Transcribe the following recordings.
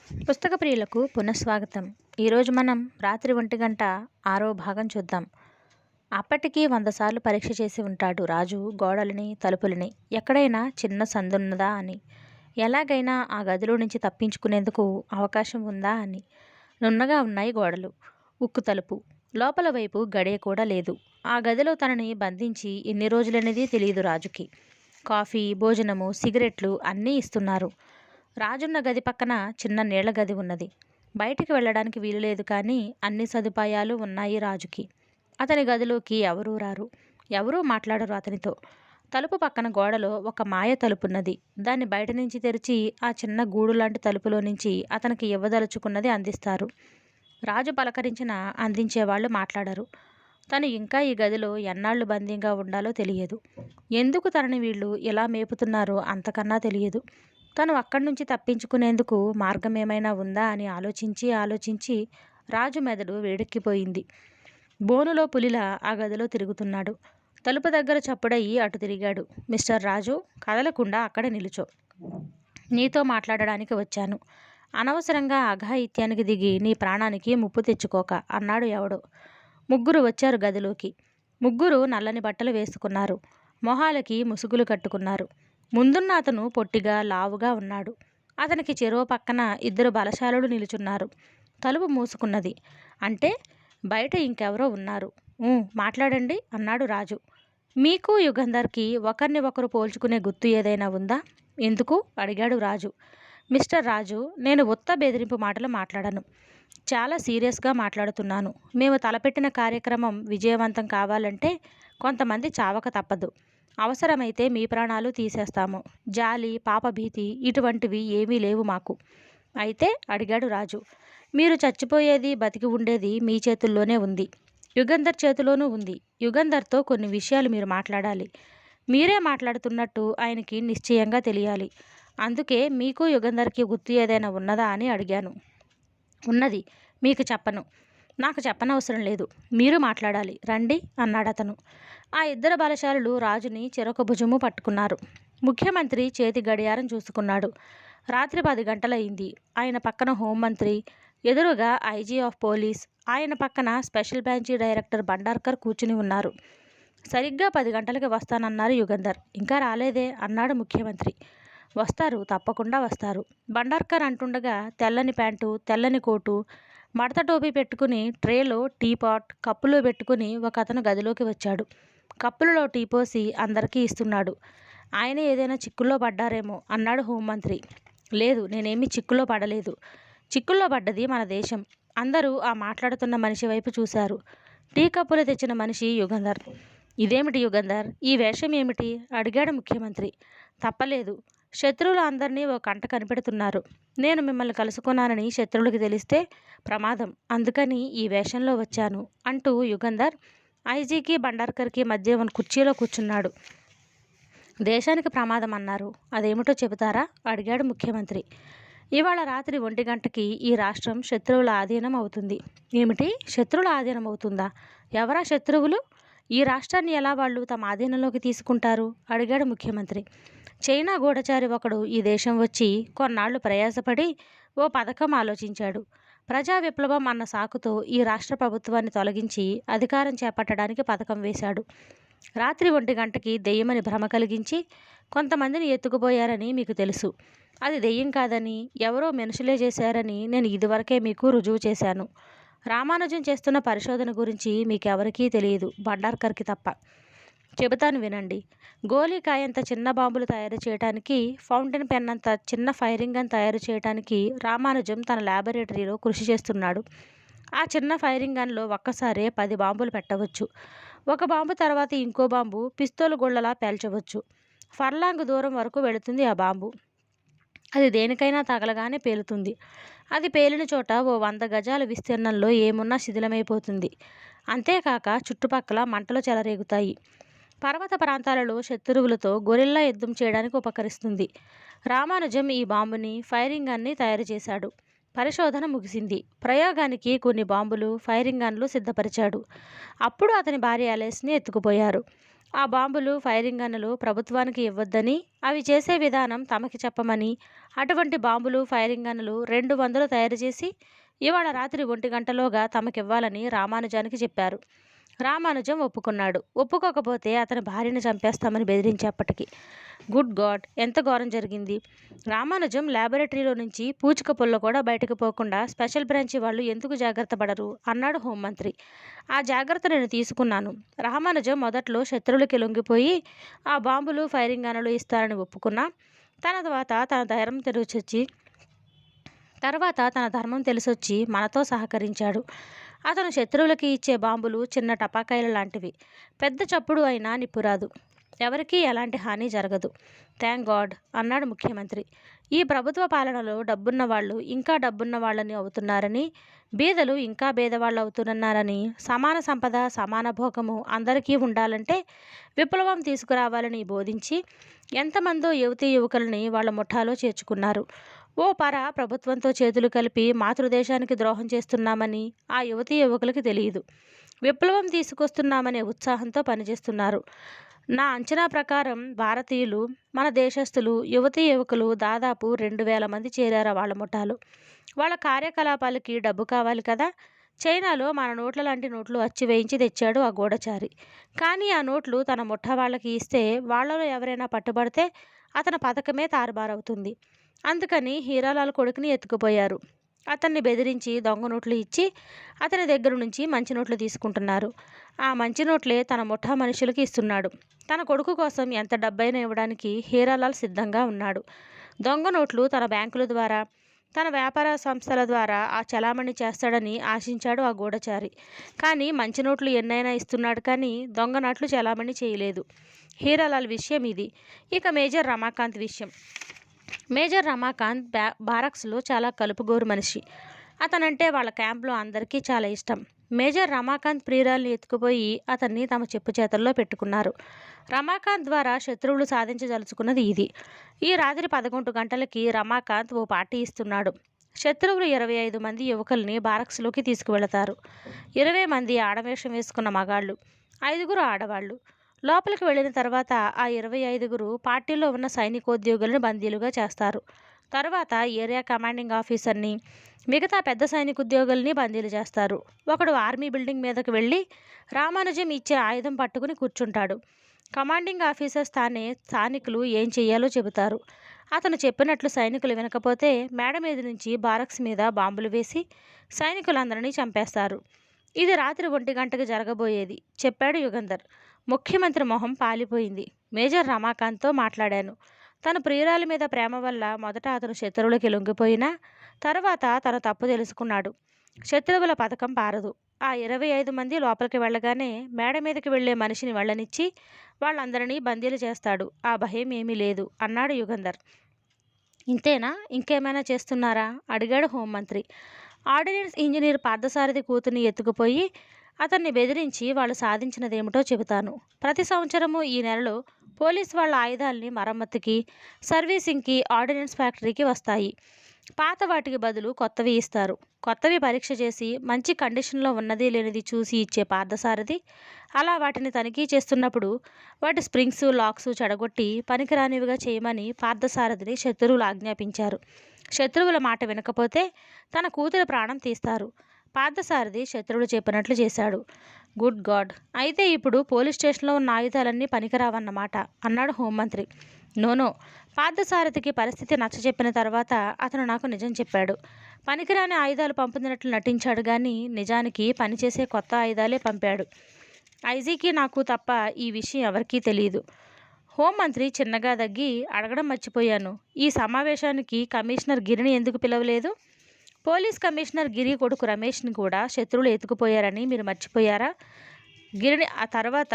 పుస్తక ప్రియులకు పునఃస్వాగతం. ఈరోజు మనం రాత్రి 1 గంట 6వ భాగం చూద్దాం. అప్పటికి 100 సార్లు పరీక్ష చేసి ఉంటాడు రాజు గోడలని, తలుపులని, ఎక్కడైనా చిన్న సందున్నదా అని, ఎలాగైనా ఆ గదిలో నుంచి తప్పించుకునేందుకు అవకాశం ఉందా అని. నున్నగా ఉన్నాయి గోడలు, ఉక్కు తలుపు, లోపల వైపు గడియ కూడా లేదు. ఆ గదిలో తనని బంధించి ఎన్ని రోజులనేది తెలియదు రాజుకి. కాఫీ, భోజనము, సిగరెట్లు అన్నీ ఇస్తున్నారు. రాజున్న గది పక్కన చిన్న నీళ్ల గది ఉన్నది. బయటికి వెళ్ళడానికి వీలులేదు, కానీ అన్ని సదుపాయాలు ఉన్నాయి రాజుకి. అతని గదిలోకి ఎవరూ రారు, ఎవరూ మాట్లాడరు అతనితో. తలుపు పక్కన గోడలో ఒక మాయ తలుపున్నది. దాన్ని బయట నుంచి తెరిచి ఆ చిన్న గూడు లాంటి తలుపులో నుంచి అతనికి ఇవ్వదలుచుకున్నది అందిస్తారు. రాజు పలకరించిన అందించేవాళ్ళు మాట్లాడరు. తను ఇంకా ఈ గదిలో ఎన్నాళ్ళు బందీగా ఉండాలో తెలియదు. ఎందుకు తనని వీళ్ళు ఇలా మేపుతున్నారో అంతకన్నా తెలియదు. తను అక్కడి నుంచి తప్పించుకునేందుకు మార్గం ఏమైనా ఉందా అని ఆలోచించి రాజు మెదడు వేడెక్కిపోయింది. బోనులో పులిలా ఆ గదిలో తిరుగుతున్నాడు. తలుపు దగ్గర చప్పుడయ్యి అటు తిరిగాడు. మిస్టర్ రాజు, కదలకుండా అక్కడే నిలుచో. నీతో మాట్లాడడానికి వచ్చాను. అనవసరంగా అఘాయిత్యానికి దిగి నీ ప్రాణానికి ముప్పు తెచ్చుకోక అన్నాడు ఎవడో. ముగ్గురు వచ్చారు గదిలోకి. ముగ్గురు నల్లని బట్టలు వేసుకున్నారు. మొహాలకి ముసుగులు కట్టుకున్నారు. ముందున్న అతను పొట్టిగా, లావుగా ఉన్నాడు. అతనికి చెరో పక్కన ఇద్దరు బలశాలులు నిలుచున్నారు. తలుపు మూసుకున్నది. అంటే బయట ఇంకెవరో ఉన్నారు. మాట్లాడండి అన్నాడు రాజు. మీకు యుగంధర్కి ఒకరిని ఒకరు పోల్చుకునే గుర్తు ఏదైనా ఉందా? ఎందుకు అడిగాడు రాజు. మిస్టర్ రాజు, నేను ఉత్త బెదిరింపు మాటలు మాట్లాడను. చాలా సీరియస్గా మాట్లాడుతున్నాను. మేము తలపెట్టిన కార్యక్రమం విజయవంతం కావాలంటే కొంతమంది చావక తప్పదు. అవసరమైతే మీ ప్రాణాలు తీసేస్తాము. జాలి, పాపభీతి ఇటువంటివి ఏమీ లేవు మాకు. అయితే అడిగాడు రాజు. మీరు చచ్చిపోయేది, బతికి ఉండేది మీ చేతుల్లోనే ఉంది. యుగంధర్ చేతిలోనూ ఉంది. యుగంధర్తో కొన్ని విషయాలు మీరు మాట్లాడాలి. మీరే మాట్లాడుతున్నట్టు ఆయనకి నిశ్చయంగా తెలియాలి. అందుకే మీకు యుగంధర్కి గుర్తు ఏదైనా ఉన్నదా అని అడిగాను. ఉన్నది. మీకు చెప్పను. నాకు చెప్పనవసరం లేదు. మీరు మాట్లాడాలి. రండి అన్నాడతను. ఆ ఇద్దరు బలశాలులు రాజుని చెరొక భుజము పట్టుకున్నారు. ముఖ్యమంత్రి చేతి గడియారం చూసుకున్నాడు. రాత్రి 10 గంటలయింది. ఆయన పక్కన హోంమంత్రి, ఎదురుగా ఐజీ ఆఫ్ పోలీస్, ఆయన పక్కన స్పెషల్ బ్రాంచి డైరెక్టర్ భండార్కర్ కూర్చుని ఉన్నారు. సరిగ్గా 10 గంటలకి వస్తానన్నారు యుగంధర్. ఇంకా రాలేదే అన్నాడు ముఖ్యమంత్రి. వస్తారు, తప్పకుండా వస్తారు. భండార్కర్ అంటుండగా తెల్లని ప్యాంటు, తెల్లని కోటు, మడత టోపీ పెట్టుకుని ట్రేలో టీపాట్, కప్పులో పెట్టుకుని ఒక అతను గదిలోకి వచ్చాడు. కప్పులలో టీ పోసి అందరికీ ఇస్తున్నాడు. ఆయన ఏదైనా చిక్కుల్లో పడ్డారేమో అన్నాడు హోంమంత్రి. లేదు, నేనేమీ చిక్కుల్లో పడలేదు. చిక్కుల్లో పడ్డది మన దేశం. అందరూ ఆ మాట్లాడుతున్న మనిషి వైపు చూశారు. టీ కప్పులు తెచ్చిన మనిషి యుగంధర్. ఇదేమిటి యుగంధర్, ఈ వేషం ఏమిటి అడిగాడు ముఖ్యమంత్రి. తప్పలేదు. శత్రువులు అందరినీ ఓ కంట కనిపెడుతున్నారు. నేను మిమ్మల్ని కలుసుకున్నానని శత్రువులకి తెలిస్తే ప్రమాదం. అందుకని ఈ వేషంలో వచ్చాను అంటూ యుగంధర్ ఐజీకి భండార్కర్కి మధ్య ఉన్న కుర్చీలో కూర్చున్నాడు. దేశానికి ప్రమాదం అన్నారు. అదేమిటో చెబుతారా అడిగాడు ముఖ్యమంత్రి. ఇవాళ రాత్రి 1 గంటకి ఈ రాష్ట్రం శత్రువుల ఆధీనం అవుతుంది. ఏమిటి, శత్రువుల ఆధీనం అవుతుందా? ఎవరా శత్రువులు? ఈ రాష్ట్రాన్ని ఎలా వాళ్ళు తమ ఆధీనంలోకి తీసుకుంటారు అడిగాడు ముఖ్యమంత్రి. చైనా గూఢచారి ఒకడు ఈ దేశం వచ్చి కొన్నాళ్లు ప్రయాసపడి ఓ పథకం ఆలోచించాడు. ప్రజా విప్లవం అన్న సాకుతో ఈ రాష్ట్ర ప్రభుత్వాన్ని తొలగించి అధికారం చేపట్టడానికి పథకం వేశాడు. రాత్రి 1 గంటకి దెయ్యమని భ్రమ కలిగించి కొంతమందిని ఎత్తుకుపోయారని మీకు తెలుసు. అది దెయ్యం కాదని, ఎవరో మనుషులే చేశారని నేను ఇదివరకే మీకు రుజువు చేశాను. రామానుజం చేస్తున్న పరిశోధన గురించి మీకెవరికీ తెలియదు, భండార్కర్కి తప్ప. చెబుతాను వినండి. గోలీకాయంత చిన్న బాంబులు తయారు చేయడానికి, ఫౌంటైన్ పెన్ అంత చిన్న ఫైరింగ్ గన్ తయారు చేయడానికి రామానుజం తన ల్యాబొరేటరీలో కృషి చేస్తున్నాడు. ఆ చిన్న ఫైరింగ్ గన్లో ఒక్కసారే 10 బాంబులు పెట్టవచ్చు. ఒక బాంబు తర్వాత ఇంకో బాంబు పిస్తోలు గుళ్ళలా పేల్చవచ్చు. ఫర్లాంగ్ దూరం వరకు వెళుతుంది ఆ బాంబు. అది దేనికైనా తగలగానే పేలుతుంది. అది పేలిన చోట ఓ 100 గజాల విస్తీర్ణంలో ఏమున్నా శిథిలమైపోతుంది. అంతేకాక చుట్టుపక్కల మంటలు చెలరేగుతాయి. పర్వత ప్రాంతాలలో శత్రువులతో గొరిల్లా యుద్ధం చేయడానికి ఉపకరిస్తుంది. రామానుజం ఈ బాంబుని, ఫైరింగ్ గన్ని తయారు చేశాడు. పరిశోధన ముగిసింది. ప్రయోగానికి కొన్ని బాంబులు, ఫైరింగ్ గన్లు సిద్ధపరిచాడు. అప్పుడు అతని భార్య అలెస్ని ఎత్తుకుపోయారు. ఆ బాంబులు, ఫైరింగ్ గన్నులు ప్రభుత్వానికి ఇవ్వొద్దని, అవి చేసే విధానం తమకి చెప్పమని, అటువంటి బాంబులు, ఫైరింగ్ గన్నులు 200 తయారు చేసి ఇవాళ రాత్రి 1 గంటలోగా తమకివ్వాలని రామానుజానికి చెప్పారు. రామానుజం ఒప్పుకున్నాడు. ఒప్పుకోకపోతే అతని భార్యను చంపేస్తామని బెదిరించేప్పటికి. Good God! ఎంత ఘోరం జరిగింది! రామానుజం లాబొరేటరీలో నుంచి పూచిక పుల్ల కూడా బయటకు పోకుండా స్పెషల్ బ్రాంచి వాళ్ళు ఎందుకు జాగ్రత్త పడరు? అన్నాడు హోంమంత్రి. ఆ జాగ్రత్త నేను తీసుకున్నాను. రామానుజం మొదట్లో శత్రువులకి లొంగిపోయి ఆ బాంబులు, ఫైరింగ్ గన్నులు ఇస్తారని ఒప్పుకున్నా. తర్వాత తన ధర్మం తెలిసొచ్చి మనతో సహకరించాడు. అతను శత్రువులకి ఇచ్చే బాంబులు చిన్న టపాకాయలు లాంటివి. పెద్ద చప్పుడు అయినా నిప్పురాదు. ఎవరికీ ఎలాంటి హాని జరగదు. థ్యాంక్ గాడ్ అన్నాడు ముఖ్యమంత్రి. ఈ ప్రభుత్వ పాలనలో డబ్బున్న వాళ్ళు ఇంకా డబ్బున్న వాళ్ళని అవుతున్నారని, బీదలు ఇంకా బీదవాళ్ళు అవుతున్నారని, సమాన సంపద, సమాన భోగము అందరికీ ఉండాలంటే విప్లవం తీసుకురావాలని బోధించి ఎంతమందో యువతీ యువకులని వాళ్ళ ముఠాలో చేర్చుకున్నారు. ఓ పర ప్రభుత్వంతో చేతులు కలిపి మాతృదేశానికి ద్రోహం చేస్తున్నామని ఆ యువతీ యువకులకి తెలియదు. విప్లవం తీసుకొస్తున్నామనే ఉత్సాహంతో పనిచేస్తున్నారు. నా అంచనా ప్రకారం భారతీయులు, మన దేశస్థులు, యువతీ యువకులు దాదాపు 2000 మంది చేరారు వాళ్ళ ముఠాలో. వాళ్ళ కార్యకలాపాలకి డబ్బు కావాలి కదా. చైనాలో మన నోట్ల లాంటి నోట్లు అచ్చు వేయించి తెచ్చాడు ఆ గూఢచారి. కానీ ఆ నోట్లు తన ముఠా వాళ్ళకి ఇస్తే వాళ్ళలో ఎవరైనా పట్టుబడితే అతని పథకమే తారుమారవుతుంది. అందుకని హీరాలాల్ కొడుకుని ఎత్తుకుపోయారు. అతన్ని బెదిరించి దొంగ నోట్లు ఇచ్చి అతని దగ్గర నుంచి మంచి నోట్లు తీసుకుంటున్నారు. ఆ మంచి నోట్లే తన ముఠా మనుషులకి ఇస్తున్నాడు. తన కొడుకు కోసం ఎంత డబ్బైనా ఇవ్వడానికి హీరాలాల్ సిద్ధంగా ఉన్నాడు. దొంగ నోట్లు తన బ్యాంకుల ద్వారా, తన వ్యాపార సంస్థల ద్వారా ఆ చలామణి చేస్తాడని ఆశించాడు ఆ గూఢచారి. కానీ మంచి నోట్లు ఎన్నైనా ఇస్తున్నాడు కానీ దొంగ నోట్లు చలామణి చేయలేదు. హీరాలాల్ విషయం ఇది. ఇక మేజర్ రమాకాంత్ విషయం. మేజర్ రమాకాంత్ బారక్స్లో చాలా కలుపుగోరు మనిషి. అతనంటే వాళ్ళ క్యాంప్లో అందరికీ చాలా ఇష్టం. మేజర్ రమాకాంత్ ప్రియురాల్ని ఎత్తుకుపోయి అతన్ని తమ చెప్పు చేతల్లో పెట్టుకున్నారు. రమాకాంత్ ద్వారా శత్రువులు సాధించదలుచుకున్నది ఇది. ఈ రాత్రి 11 గంటలకి రమాకాంత్ ఓ పార్టీ ఇస్తున్నాడు. శత్రువులు 25 మంది యువకుల్ని బారక్స్లోకి తీసుకువెళతారు. 20 మంది ఆడవేషం వేసుకున్న మగాళ్ళు, 5 ఆడవాళ్ళు. లోపలికి వెళ్ళిన తర్వాత ఆ 25 పార్టీలో ఉన్న సైనికోద్యోగులను బందీలుగా చేస్తారు. తర్వాత ఏరియా కమాండింగ్ ఆఫీసర్ని, మిగతా పెద్ద సైనికోద్యోగుల్ని బందీలు చేస్తారు. ఒకడు ఆర్మీ బిల్డింగ్ మీదకి వెళ్ళి రామానుజం ఇచ్చే ఆయుధం పట్టుకుని కూర్చుంటాడు. కమాండింగ్ ఆఫీసర్ స్థానికులు ఏం చెయ్యాలో చెబుతారు. అతను చెప్పినట్లు సైనికులు వినకపోతే మేడ మీద నుంచి బారక్స్ మీద బాంబులు వేసి సైనికులందరినీ చంపేస్తారు. ఇది రాత్రి 1 గంటకి జరగబోయేది చెప్పాడు యుగంధర్. ముఖ్యమంత్రి మొహం పాలిపోయింది. మేజర్ రమాకాంత్తో మాట్లాడాను. తన ప్రియురాలి మీద ప్రేమ వల్ల మొదట అతను శత్రువులకి లొంగిపోయినా తర్వాత తన తప్పు తెలుసుకున్నాడు. శత్రువుల పథకం పారదు. ఆ 25 మంది లోపలికి వెళ్ళగానే మేడ మీదకి వెళ్లే మనిషిని వెళ్ళనిచ్చి వాళ్ళందరినీ బందీలు చేస్తాడు. ఆ భయం ఏమీ లేదు అన్నాడు యుగంధర్. ఇంతేనా? ఇంకేమైనా చేస్తున్నారా? అడిగాడు హోంమంత్రి. ఆర్డినెన్స్ ఇంజనీర్ పార్థసారథి కూతుర్ని ఎత్తుకుపోయి అతన్ని బెదిరించి వాళ్ళు సాధించినదేమిటో చెబుతాను. ప్రతి సంవత్సరము ఈ నెలలో పోలీస్ వాళ్ళ ఆయుధాల్ని మరమ్మతుకి, సర్వీసింగ్కి ఆర్డినెన్స్ ఫ్యాక్టరీకి వస్తాయి. పాత వాటికి బదులు కొత్తవి ఇస్తారు. కొత్తవి పరీక్ష చేసి మంచి కండిషన్లో ఉన్నది లేనిది చూసి ఇచ్చే పార్థసారథి అలా వాటిని తనిఖీ చేస్తున్నప్పుడు వాటి స్ప్రింగ్స్, లాక్స్ చెడగొట్టి పనికిరానివిగా చేయమని పార్థసారథిని శత్రువులు ఆజ్ఞాపించారు. శత్రువుల మాట వినకపోతే తన కూతురి ప్రాణం తీస్తారు. పార్థసారథి శత్రువులు చెప్పినట్లు చేశాడు. Good God! అయితే ఇప్పుడు పోలీస్ స్టేషన్లో ఉన్న ఆయుధాలన్నీ పనికిరావన్నమాట అన్నాడు హోంమంత్రి. నోనో, పార్థసారథికి పరిస్థితి నచ్చచెప్పిన తర్వాత అతను నాకు నిజం చెప్పాడు. పనికిరాని ఆయుధాలు పంపుతున్నట్లు నటించాడు కానీ నిజానికి పనిచేసే కొత్త ఆయుధాలే పంపాడు. ఐజీకి నాకు తప్ప ఈ విషయం ఎవరికీ తెలియదు. హోంమంత్రి చిన్నగా దగ్గి అడగడం మర్చిపోయాను. ఈ సమావేశానికి కమిషనర్ గిరిని ఎందుకు పిలవలేదు? పోలీస్ కమిషనర్ గిరి కొడుకు రమేష్ని కూడా శత్రువులు ఎత్తుకుపోయారని మీరు మర్చిపోయారా? ఆ తర్వాత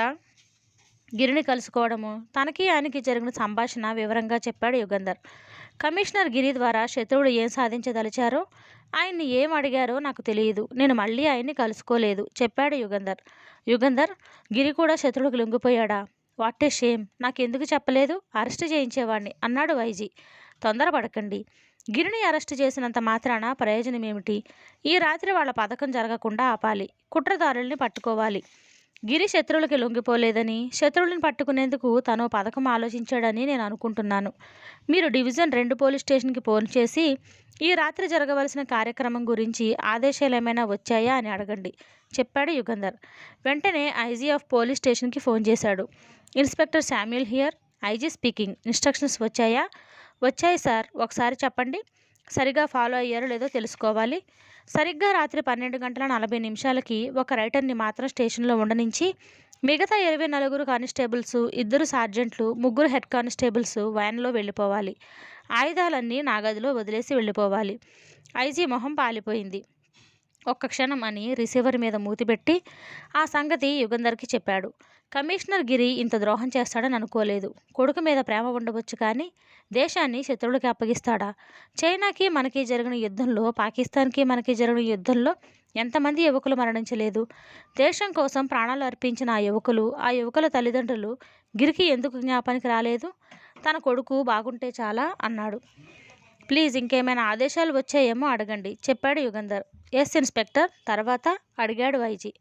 గిరిని కలుసుకోవడము, తనకి ఆయనకి జరిగిన సంభాషణ వివరంగా చెప్పాడు యుగంధర్. కమిషనర్ గిరి ద్వారా శత్రువులు ఏం సాధించదలిచారో, ఆయన్ని ఏం అడిగారో నాకు తెలియదు. నేను మళ్ళీ ఆయన్ని కలుసుకోలేదు చెప్పాడు యుగంధర్. యుగంధర్, గిరి కూడా శత్రువులకు లొంగిపోయాడా? What a shame! నాకెందుకు చెప్పలేదు? అరెస్ట్ చేయించేవాడిని అన్నాడు వైజీ. తొందరపడకండి. గిరిని అరెస్టు చేసినంత మాత్రాన ప్రయోజనం ఏమిటి? ఈ రాత్రి వాళ్ళ పథకం జరగకుండా ఆపాలి. కుట్రదారుల్ని పట్టుకోవాలి. గిరి శత్రువులకి లొంగిపోలేదని, శత్రువులను పట్టుకునేందుకు తనో పథకం ఆలోచించాడని నేను అనుకుంటున్నాను. మీరు డివిజన్ 2 పోలీస్ స్టేషన్‌కి ఫోన్ చేసి, ఈ రాత్రి జరగవలసిన కార్యక్రమం గురించి ఆదేశాలేమైనా వచ్చాయా అని అడగండి, చెప్పాడు యుగంధర్. వెంటనే ఐజీ ఆఫ్ పోలీస్ స్టేషన్‌కి ఫోన్ చేశాడు. Inspector Samuel here. IG speaking. Instructions వచ్చాయా? వచ్చాయి సార్. ఒకసారి చెప్పండి. సరిగా ఫాలో అయ్యారో లేదో తెలుసుకోవాలి. సరిగ్గా రాత్రి 12:40 ఒక రైటర్‌ని మాత్రం స్టేషన్‌లో ఉండనించి, మిగతా 24 కానిస్టేబుల్స్, 2 సార్జెంట్లు, 3 హెడ్ కానిస్టేబుల్స్ వ్యాన్‌లో వెళ్ళిపోవాలి. ఆయుధాలన్నీ నా గదిలో వదిలేసి వెళ్ళిపోవాలి. ఐజీ మొహం పాలిపోయింది. ఒక్క క్షణం అని రిసీవర్ మీద మూతిపెట్టి ఆ సంగతి యుగంధర్కి చెప్పాడు. కమిషనర్ గిరి ఇంత ద్రోహం చేస్తాడని అనుకోలేదు. కొడుకు మీద ప్రేమ ఉండవచ్చు కానీ దేశాన్ని శత్రువులకి అప్పగిస్తాడా? చైనాకి మనకి జరిగిన యుద్ధంలో, పాకిస్తాన్కి మనకి జరిగిన యుద్ధంలో ఎంతమంది యువకులు మరణించలేదు? దేశం కోసం ప్రాణాలు అర్పించిన ఆ యువకుల తల్లిదండ్రులు గిరికి ఎందుకు జ్ఞాపకానికి రాలేదు? తన కొడుకు బాగుంటే చాలా అన్నాడు. ప్లీజ్ ఇంకేమైనా ఆదేశాలు వచ్చాయేమో అడగండి, చెప్పాడు యుగంధర్. Yes inspector. తర్వాత అడిగాడు ఐజీ.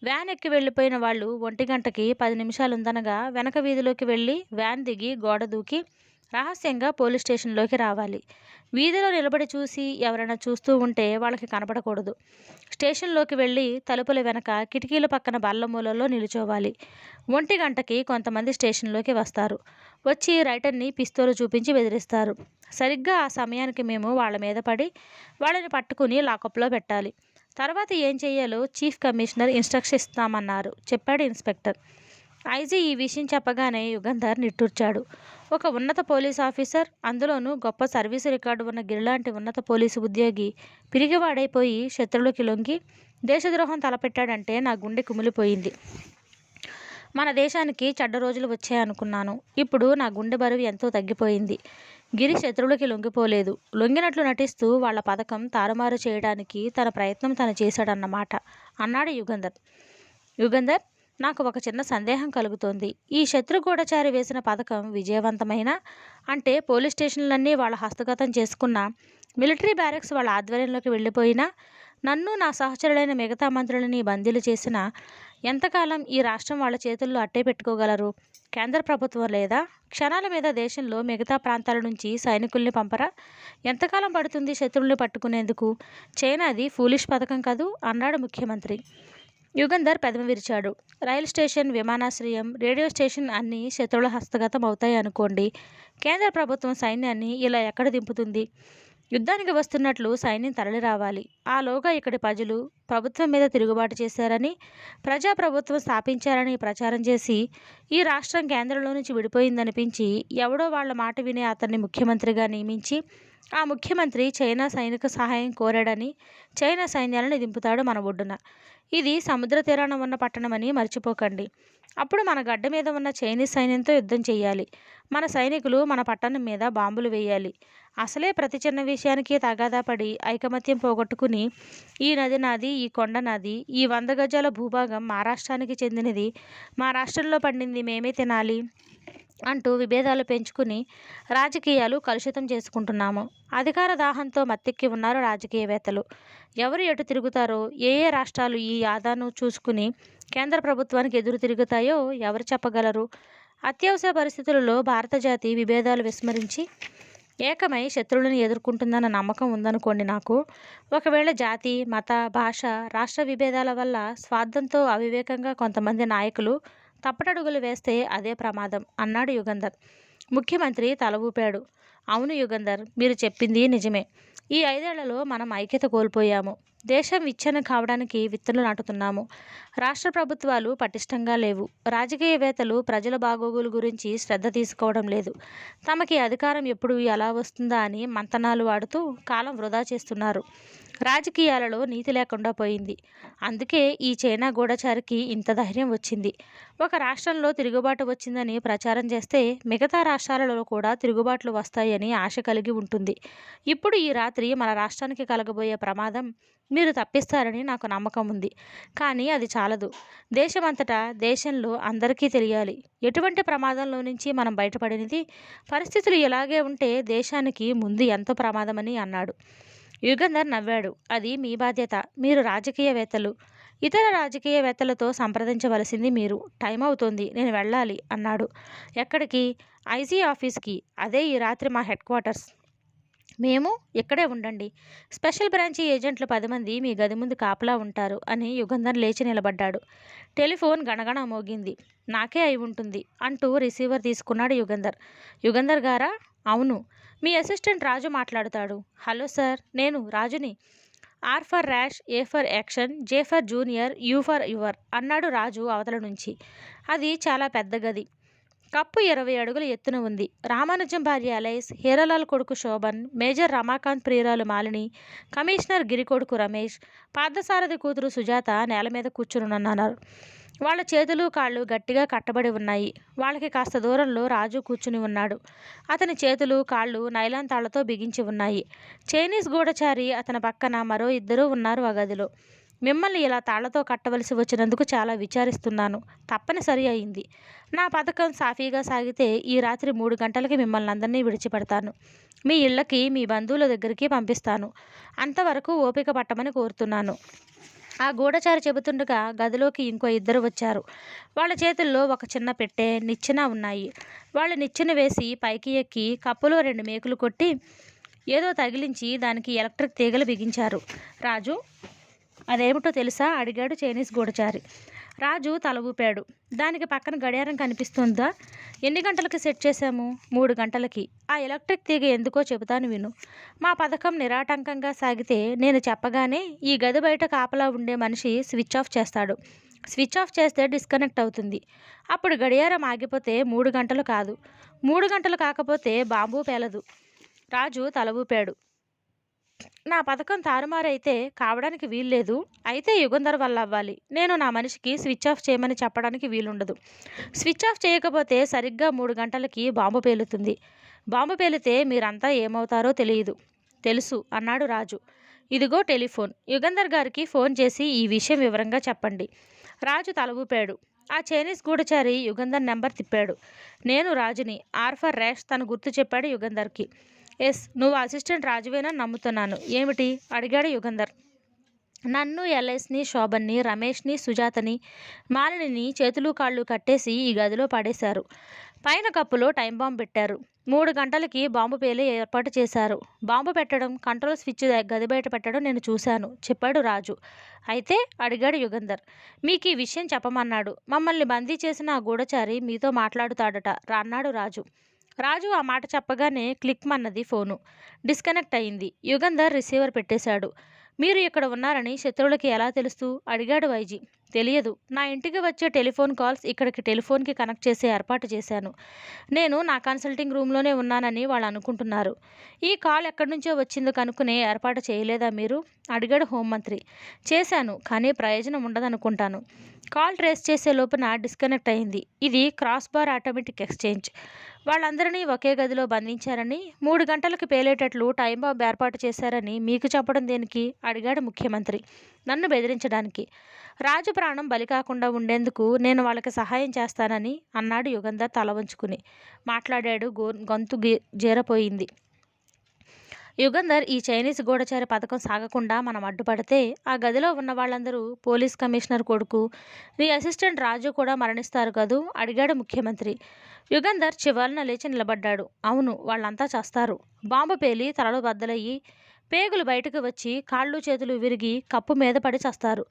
వ్యాన్ ఎక్కి వెళ్ళిపోయిన వాళ్ళు 1 గంటకి 10 నిమిషాలుందనగా వెనక వీధిలోకి వెళ్ళి వ్యాన్ దిగి గోడ దూకి రహస్యంగా పోలీస్ స్టేషన్లోకి రావాలి. వీధిలో నిలబడి చూసి ఎవరైనా చూస్తూ ఉంటే వాళ్ళకి కనపడకూడదు. స్టేషన్లోకి వెళ్ళి తలుపుల వెనక కిటికీల పక్కన బల్ల మూలలో నిలుచోవాలి. 1 గంటకి కొంతమంది స్టేషన్లోకి వస్తారు. వచ్చి రైటర్ని పిస్తోలు చూపించి బెదిరిస్తారు. సరిగ్గా ఆ సమయానికి మేము వాళ్ళ మీద పడి వాళ్ళని పట్టుకుని లాకప్లో పెట్టాలి. తర్వాత ఏం చెయ్యాలో చీఫ్ కమిషనర్ ఇన్స్ట్రక్షన్ ఇస్తామన్నారు, చెప్పాడు ఇన్స్పెక్టర్. ఐజీ ఈ విషయం చెప్పగానే యుగంధర్ నిట్టూర్చాడు. ఒక ఉన్నత పోలీస్ ఆఫీసర్, అందులోనూ గొప్ప సర్వీసు రికార్డు ఉన్న గిరిలాంటి ఉన్నత పోలీసు ఉద్యోగి పిరిగివాడైపోయి శత్రువులకి లొంగి దేశద్రోహం తలపెట్టాడంటే నా గుండె కుమిలిపోయింది. మన దేశానికి చెడ్డ రోజులు వచ్చాయనుకున్నాను. ఇప్పుడు నా గుండె బరువు ఎంతో తగ్గిపోయింది. గిరి శత్రువులకి లొంగిపోలేదు. లొంగినట్లు నటిస్తూ వాళ్ళ పథకం తారుమారు చేయడానికి తన ప్రయత్నం తను చేశాడన్నమాట, అన్నాడు యుగంధర్. యుగంధర్, నాకు ఒక చిన్న సందేహం కలుగుతోంది. ఈ శత్రు గూఢచారి వేసిన పథకం విజయవంతమైనా, అంటే పోలీస్ స్టేషన్లన్నీ వాళ్ళ హస్తగతం చేసుకున్న, మిలిటరీ బ్యారెక్స్ వాళ్ళ ఆధ్వర్యంలోకి వెళ్ళిపోయినా, నన్ను నా సహచరులైన మిగతా మంత్రులని బందీలు చేసిన ఎంతకాలం ఈ రాష్ట్రం వాళ్ళ చేతుల్లో అట్టే పెట్టుకోగలరు? కేంద్ర ప్రభుత్వం లేదా? క్షణాల మీద దేశంలో మిగతా ప్రాంతాల నుంచి సైనికుల్ని పంపరా? ఎంతకాలం పడుతుంది శత్రువుల్ని పట్టుకునేందుకు? చైనాది ఫూలిష్ పథకం కదూ, అన్నాడు ముఖ్యమంత్రి. యుగంధర్ పెదవి విరిచాడు. రైలు స్టేషన్, విమానాశ్రయం, రేడియో స్టేషన్ అన్నీ శత్రువుల హస్తగతం అవుతాయి అనుకోండి. కేంద్ర ప్రభుత్వం సైన్యాన్ని ఇలా ఎక్కడ దింపుతుంది? యుద్ధానికి వస్తున్నట్లు సైన్యం తరలి రావాలి. ఆలోగా ఇక్కడి ప్రజలు ప్రభుత్వం మీద తిరుగుబాటు చేశారని, ప్రజాప్రభుత్వం స్థాపించారని ప్రచారం చేసి ఈ రాష్ట్రం కేంద్రంలో నుంచి విడిపోయిందనిపించి ఎవడో వాళ్ళ మాట వినే అతన్ని ముఖ్యమంత్రిగా నియమించి, ఆ ముఖ్యమంత్రి చైనా సైనిక సహాయం కోరాడని చైనా సైన్యాలను దింపుతాడు మన ఒడ్డున. ఇది సముద్ర తీరాన ఉన్న పట్టణమని మర్చిపోకండి. అప్పుడు మన గడ్డ మీద ఉన్న చైనీస్ సైన్యంతో యుద్ధం చేయాలి. మన సైనికులు మన పట్టణం మీద బాంబులు వేయాలి. అసలే ప్రతి చిన్న విషయానికి తగాదా పడి ఐకమత్యం పోగొట్టుకుని, ఈ నది నాది, ఈ కొండ నాది, ఈ 100 గజాల భూభాగం మా రాష్ట్రానికి చెందినది, మా రాష్ట్రంలో పండింది మేమే తినాలి అంటూ విభేదాలు పెంచుకుని రాజకీయాలు కలుషితం చేసుకుంటున్నాము. అధికార దాహంతో మత్తెక్కి ఉన్నారు రాజకీయవేత్తలు. ఎవరు ఎటు తిరుగుతారో, ఏ ఏ రాష్ట్రాలు ఈ ఆదాను చూసుకుని కేంద్ర ప్రభుత్వానికి ఎదురు తిరుగుతాయో ఎవరు చెప్పగలరు? అత్యవసర పరిస్థితులలో భారత జాతి విభేదాలు విస్మరించి ఏకమై శత్రువులను ఎదుర్కొంటుందన్న నమ్మకం ఉందనుకోండి నాకు. ఒకవేళ జాతి, మత, భాష, రాష్ట్ర విభేదాల వల్ల స్వార్థంతో అవివేకంగా కొంతమంది నాయకులు తప్పటడుగులు వేస్తే అదే ప్రమాదం, అన్నాడు యుగంధర్. ముఖ్యమంత్రి తల ఊపాడు. అవును యుగంధర్, మీరు చెప్పింది నిజమే. ఈ 5 ఏళ్లలో మనం ఐక్యత కోల్పోయాము. దేశం విచ్ఛిన్నం కావడానికి విత్తనాలు నాటుతున్నాము. రాష్ట్ర ప్రభుత్వాలు పటిష్టంగా లేవు. రాజకీయవేత్తలు ప్రజల బాగోగుల గురించి శ్రద్ధ తీసుకోవడం లేదు. తమకి అధికారం ఎప్పుడు ఎలా వస్తుందా అని మంతనాలు వాడుతూ కాలం వృధా చేస్తున్నారు. రాజకీయాలలో నీతి లేకుండా పోయింది. అందుకే ఈ చైనా గూఢచారికి ఇంత ధైర్యం వచ్చింది. ఒక రాష్ట్రంలో తిరుగుబాటు వచ్చిందని ప్రచారం చేస్తే మిగతా రాష్ట్రాలలో కూడా తిరుగుబాట్లు వస్తాయని ఆశ కలిగి ఉంటుంది. ఇప్పుడు ఈ రాత్రి మన రాష్ట్రానికి కలగబోయే ప్రమాదం మీరు తప్పిస్తారని నాకు నమ్మకం ఉంది. కానీ అది చాలదు. దేశమంతటా, దేశంలో అందరికీ తెలియాలి ఎటువంటి ప్రమాదంలో నుంచి మనం బయటపడినది. పరిస్థితులు ఇలాగే ఉంటే దేశానికి ముందు ఎంతో ప్రమాదమని అన్నాడు. యుగంధర్ నవ్వాడు. అది మీ బాధ్యత. మీరు రాజకీయవేత్తలు. ఇతర రాజకీయవేత్తలతో సంప్రదించవలసింది మీరు. టైం అవుతోంది, నేను వెళ్ళాలి అన్నాడు. ఎక్కడికి? ఐజీ ఆఫీస్కి. అదే ఈ రాత్రి మా హెడ్ క్వార్టర్స్. మేము ఇక్కడే ఉండండి. స్పెషల్ బ్రాంచి ఏజెంట్లు 10 మంది మీ గది ముందు కాపలా ఉంటారు అని యుగంధర్ లేచి నిలబడ్డాడు. టెలిఫోన్ గణగణ మోగింది. నాకే అయి ఉంటుంది అంటూ రిసీవర్ తీసుకున్నాడు యుగంధర్. యుగంధర్ గారా? అవును. మీ అసిస్టెంట్ రాజు మాట్లాడుతాడు. హలో సార్, నేను రాజుని. R for rash, A for action, J for junior, U for your అన్నాడు రాజు అవతల నుంచి. అది చాలా పెద్ద గది. కప్పు 20 అడుగుల ఎత్తున ఉంది. రామానుజం భార్య అలైస్, హీరాలాల్ కొడుకు శోభన్, మేజర్ రమాకాంత్ ప్రియురాలు మాలిని, కమిషనర్ గిరి కొడుకు రమేష్, పార్థసారథి కూతురు సుజాత నేల మీద కూర్చునున్నారు. వాళ్ళ చేతులు కాళ్ళు గట్టిగా కట్టబడి ఉన్నాయి. వాళ్ళకి కాస్త దూరంలో రాజు కూర్చుని ఉన్నాడు. అతని చేతులు కాళ్ళు నైలాన్ తాళ్లతో బిగించి ఉన్నాయి. చైనీస్ గూఢచారి అతని పక్కన మరో 2 ఉన్నారు ఆ గదిలో. మిమ్మల్ని ఇలా తాళ్లతో కట్టవలసి వచ్చినందుకు చాలా విచారిస్తున్నాను. తప్పనిసరి అయింది. నా పథకం సాఫీగా సాగితే ఈ రాత్రి 3 గంటలకి మిమ్మల్ని అందరినీ విడిచిపెడతాను. మీ ఇళ్ళకి, మీ బంధువుల దగ్గరికి పంపిస్తాను. అంతవరకు ఓపిక పట్టమని కోరుతున్నాను. ఆ గూఢచారి చెబుతుండగా గదిలోకి ఇంకో 2 వచ్చారు. వాళ్ళ చేతుల్లో ఒక చిన్న పెట్టె, నిచ్చెన ఉన్నాయి. వాళ్ళు నిచ్చెన వేసి పైకి ఎక్కి కప్పులో 2 మేకులు కొట్టి ఏదో తగిలించి దానికి ఎలక్ట్రిక్ తీగలు బిగించారు. రాజు, అదేమిటో తెలుసా? అడిగాడు చైనీస్ గూఢచారి. రాజు తల ఊపాడు. దానికి పక్కన గడియారం కనిపిస్తుందా? ఎన్ని గంటలకి సెట్ చేశాము? 3 గంటలకి. ఆ ఎలక్ట్రిక్ తీగ ఎందుకో చెబుతాను విను. మా పథకం నిరాటంకంగా సాగితే నేను చెప్పగానే ఈ గది బయట కాపలా ఉండే మనిషి స్విచ్ ఆఫ్ చేస్తాడు. స్విచ్ ఆఫ్ చేస్తే డిస్కనెక్ట్ అవుతుంది. అప్పుడు గడియారం ఆగిపోతే 3 గంటలు కాదు. 3 గంటలు కాకపోతే బాంబు పేలదు. రాజు తల ఊపాడు. నా పథకం తారుమారైతే కావడానికి వీల్లేదు. అయితే యుగంధర్ వల్ల అవ్వాలి. నేను నా మనిషికి స్విచ్ ఆఫ్ చేయమని చెప్పడానికి వీలుండదు. స్విచ్ ఆఫ్ చేయకపోతే సరిగ్గా 3 గంటలకి బాంబు పేలుతుంది. బాంబు పేలితే మీరంతా ఏమవుతారో తెలియదు. తెలుసు అన్నాడు రాజు. ఇదిగో టెలిఫోన్. యుగంధర్ గారికి ఫోన్ చేసి ఈ విషయం వివరంగా చెప్పండి. రాజు తల ఊపాడు. ఆ చైనీస్ గూఢచారి యుగంధర్ నెంబర్ తిప్పాడు. నేను రాజుని. ఆర్ ఫర్ ర్యాష్ తను గుర్తు చెప్పాడు యుగంధర్కి. ఎస్, నువ్వు అసిస్టెంట్ రాజువేనని నమ్ముతున్నాను. ఏమిటి? అడిగాడు యుగంధర్. నన్ను, ఎల్ఐస్ని, శోభన్ని, రమేష్ని, సుజాతని, మాలిని చేతులు కాళ్ళు కట్టేసి ఈ గదిలో పడేశారు. పైన కప్పులో టైం బాంబు పెట్టారు. 3 గంటలకి బాంబు పేలే ఏర్పాటు చేశారు. బాంబు పెట్టడం, కంట్రోల్ స్విచ్ గది బయట పెట్టడం నేను చూశాను చెప్పాడు రాజు. అయితే? అడిగాడు యుగంధర్. మీకు ఈ విషయం చెప్పమన్నాడు. మమ్మల్ని బందీ చేసిన ఆ గూఢచారి మీతో మాట్లాడుతాడట అన్నాడు రాజు. రాజు ఆ మాట చెప్పగానే క్లిక్ మన్నది ఫోను. డిస్కనెక్ట్ అయింది. యుగంధర్ రిసీవర్ పెట్టేశాడు. మీరు ఇక్కడ ఉన్నారని శత్రువులకి ఎలా తెలుసు? అడిగాడు వైజీ. తెలియదు. నా ఇంటికి వచ్చే టెలిఫోన్ కాల్స్ ఇక్కడికి టెలిఫోన్కి కనెక్ట్ చేసే ఏర్పాటు చేశాను. నేను నా కన్సల్టింగ్ రూమ్లోనే ఉన్నానని వాళ్ళు అనుకుంటున్నారు. ఈ కాల్ ఎక్కడి నుంచో వచ్చిందో కనుక్కునే ఏర్పాటు చేయలేదా మీరు? అడిగాడు హోంమంత్రి. చేశాను, కానీ ప్రయోజనం ఉండదనుకుంటాను. కాల్ ట్రేస్ చేసే లోపున డిస్కనెక్ట్ అయింది. ఇది క్రాస్ బార్ ఆటోమేటిక్ ఎక్స్చేంజ్. వాళ్ళందరినీ ఒకే గదిలో బంధించారని, 3 గంటలకు పేలేటట్లు టైం బాంబ్ ఏర్పాటు చేశారని మీకు చెప్పడం దేనికి? అడిగాడు ముఖ్యమంత్రి. నన్ను బెదిరించడానికి. రాజు ప్రాణం బలి కాకుండా ఉండేందుకు నేను వాళ్ళకి సహాయం చేస్తానని అన్నాడు యుగంధర్ తల వంచుకుని. మాట్లాడాడు. గొంతు జీరపోయింది. యుగంధర్, ఈ చైనీస్ గూఢచారి పథకం సాగకుండా మనం అడ్డుపడితే ఆ గదిలో ఉన్న వాళ్ళందరూ పోలీస్ కమిషనర్ కొడుకు, నీ అసిస్టెంట్ రాజు కూడా మరణిస్తారు కదూ? అడిగాడు ముఖ్యమంత్రి. యుగంధర్ చివరన లేచి నిలబడ్డాడు. అవును, వాళ్ళంతా చస్తారు. బాంబు పేలి తలలు బద్దలయ్యి పేగులు బయటకు వచ్చి కాళ్ళు చేతులు విరిగి కప్పు మీద పడి చస్తారు.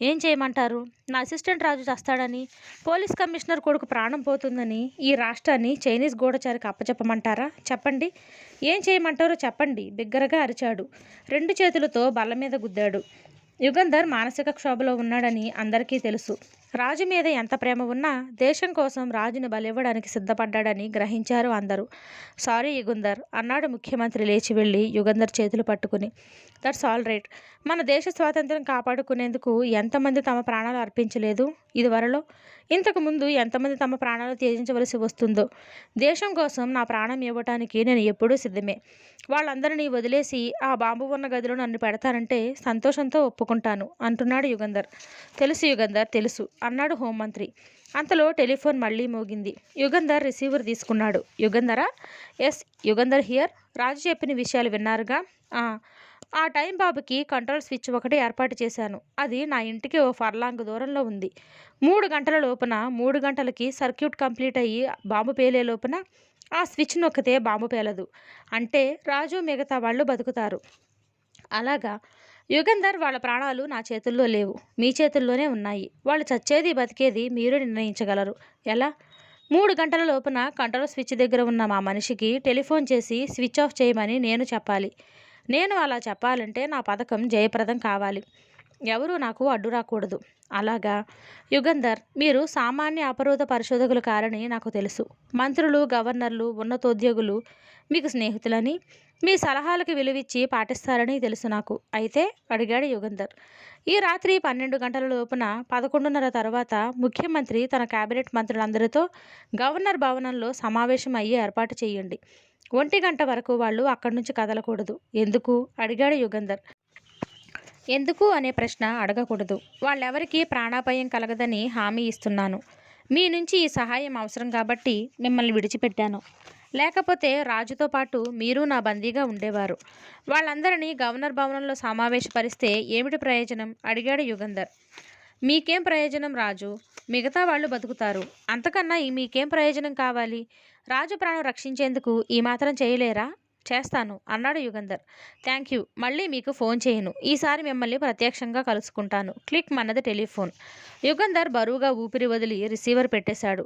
ఏం చేయమంటారు? నా అసిస్టెంట్ రాజు చస్తాడని, పోలీస్ కమిషనర్ కొడుకు ప్రాణం పోతుందని ఈ రాష్ట్రాన్ని చైనీస్ గూఢచారికి అప్పచెప్పమంటారా? చెప్పండి. ఏం చేయమంటారో చెప్పండి బిగ్గరగా అరిచాడు. 2 చేతులతో బల్ల మీద గుద్దాడు. యుగంధర్ మానసిక క్షోభలో ఉన్నాడని అందరికీ తెలుసు. రాజు మీద ఎంత ప్రేమ ఉన్నా దేశం కోసం రాజుని బలివ్వడానికి సిద్ధపడ్డాడని గ్రహించారు అందరూ. సారీ యుగంధర్ అన్నాడు ముఖ్యమంత్రి లేచి వెళ్ళి యుగంధర్ చేతులు పట్టుకుని. That's all right. మన దేశ స్వాతంత్రం కాపాడుకునేందుకు ఎంతమంది తమ ప్రాణాలు అర్పించలేదు ఇదివరలో? ఇంతకుముందు ఎంతమంది తమ ప్రాణాలు త్యజించవలసి వస్తుందో? దేశం కోసం నా ప్రాణం ఇవ్వటానికి నేను ఎప్పుడూ సిద్ధమే. వాళ్ళందరినీ వదిలేసి ఆ బాంబు ఉన్న గదిలో నన్ను పెడతానంటే సంతోషంతో ఒప్పుకుంటాను అంటున్నాడు యుగంధర్. తెలుసు యుగంధర్, తెలుసు అన్నాడు హోంమంత్రి. అంతలో టెలిఫోన్ మళ్ళీ మోగింది. యుగంధర్ రిసీవర్ తీసుకున్నాడు. యుగంధరా? Yes, Yugandhar here. రాజు చెప్పిన విషయాలు విన్నారుగా? ఆ టైం బాబుకి కంట్రోల్ స్విచ్ ఒకటి ఏర్పాటు చేశాను. అది నా ఇంటికి ఓ ఫర్లాంగ్ దూరంలో ఉంది. 3 గంటల లోపున 3 గంటలకి సర్క్యూట్ కంప్లీట్ అయ్యి బాంబు పేలే లోపున ఆ స్విచ్ నొక్కితే బాంబు పేలదు. అంటే రాజు మిగతా వాళ్ళు బతుకుతారు. అలాగా యుగంధర్, వాళ్ళ ప్రాణాలు నా చేతుల్లో లేవు. మీ చేతుల్లోనే ఉన్నాయి. వాళ్ళు చచ్చేది బతికేది మీరు నిర్ణయించగలరు. ఎలా? 3 గంటల లోపున కంట్రోల్ స్విచ్ దగ్గర ఉన్న మా మనిషికి టెలిఫోన్ చేసి స్విచ్ ఆఫ్ చేయమని నేను చెప్పాలి. నేను అలా చెప్పాలంటే నా పథకం జయప్రదం కావాలి. ఎవరూ నాకు అడ్డు రాకూడదు. అలాగా యుగంధర్, మీరు సామాన్య అపరోధ పరిశోధకులు కారని నాకు తెలుసు. మంత్రులు, గవర్నర్లు, ఉన్నతోద్యోగులు మీకు స్నేహితులని, మీ సలహాలకు విలువిచ్చి పాటిస్తారని తెలుసు నాకు. అయితే అడిగాడు యుగంధర్, ఈ రాత్రి 12 గంటల లోపున 11:30 తర్వాత ముఖ్యమంత్రి తన కేబినెట్ మంత్రులందరితో గవర్నర్ భవనంలో సమావేశం అయ్యి ఏర్పాటు చేయండి. 1 గంట వరకు వాళ్ళు అక్కడి నుంచి కదలకూడదు. ఎందుకు? అడిగాడు యుగంధర్. ఎందుకు అనే ప్రశ్న అడగకూడదు. వాళ్ళెవరికీ ప్రాణాపాయం కలగదని హామీ ఇస్తున్నాను. మీ నుంచి ఈ సహాయం అవసరం కాబట్టి మిమ్మల్ని విడిచిపెట్టాను. లేకపోతే రాజుతో పాటు మీరు నా బందీగా ఉండేవారు. వాళ్ళందరినీ గవర్నర్ భవనంలో సమావేశపరిస్తే ఏమిటి ప్రయోజనం? అడిగాడు యుగంధర్. మీకేం ప్రయోజనం రాజు? మిగతా వాళ్ళు బతుకుతారు. అంతకన్నా మీకేం ప్రయోజనం కావాలి? రాజు ప్రాణం రక్షించేందుకు ఈ మాత్రం చేయలేరా? చేస్తాను అన్నాడు యుగంధర్. Thank you. మళ్ళీ మీకు ఫోన్ చేయను. ఈసారి మిమ్మల్ని ప్రత్యక్షంగా కలుసుకుంటాను. క్లిక్ మన్నది టెలిఫోన్. యుగంధర్ బరువుగా ఊపిరి వదిలి రిసీవర్ పెట్టేశాడు.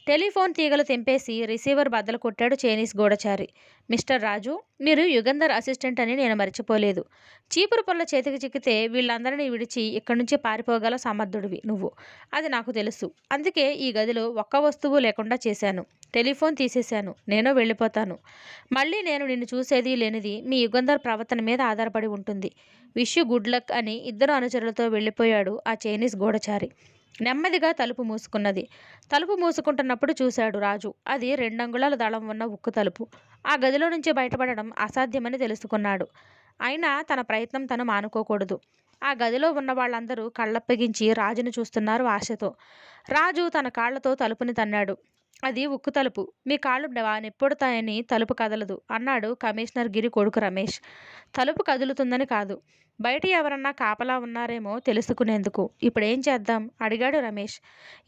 టెలిఫోన్ తీగలు తెంపేసి రిసీవర్ బద్దలు కొట్టాడు చైనీస్ గూఢచారి. మిస్టర్ రాజు, మీరు యుగంధర్ అసిస్టెంట్ అని నేను మర్చిపోలేదు. చీపురు పుల్ల చేతికి చిక్కితే వీళ్ళందరినీ విడిచి ఇక్కడి నుంచి పారిపోగల సమర్థుడివి నువ్వు. అది నాకు తెలుసు. అందుకే ఈ గదిలో ఒక్క వస్తువు లేకుండా చేశాను. టెలిఫోన్ తీసేశాను. నేను వెళ్ళిపోతాను. మళ్ళీ నేను నిన్ను చూసేది లేనిది మీ యుగంధర్ ప్రవర్తన మీద ఆధారపడి ఉంటుంది. విష్ యూ గుడ్ లక్ అని ఇద్దరు అనుచరులతో వెళ్ళిపోయాడు ఆ చైనీస్ గూఢచారి. నెమ్మదిగా తలుపు మూసుకున్నది. తలుపు మూసుకుంటున్నప్పుడు చూశాడు రాజు. అది 2 అంగుళాల దళం ఉన్న ఉక్కు తలుపు. ఆ గదిలో నుంచి బయటపడడం అసాధ్యమని తెలుసుకున్నాడు. అయినా తన ప్రయత్నం తను మానుకోకూడదు. ఆ గదిలో ఉన్న వాళ్ళందరూ కళ్ళప్పగించి రాజును చూస్తున్నారు ఆశతో. రాజు తన కాళ్లతో తలుపుని తన్నాడు. అది ఉక్కు తలుపు. మీ కాళ్ళు నెప్పుడుతాయని తలుపు కదలదు అన్నాడు కమిషనర్ గిరి కొడుకు రమేష్. తలుపు కదులుతుందని కాదు, బయట ఎవరన్నా కాపలా ఉన్నారేమో తెలుసుకునేందుకు. ఇప్పుడేం చేద్దాం? అడిగాడు రమేష్.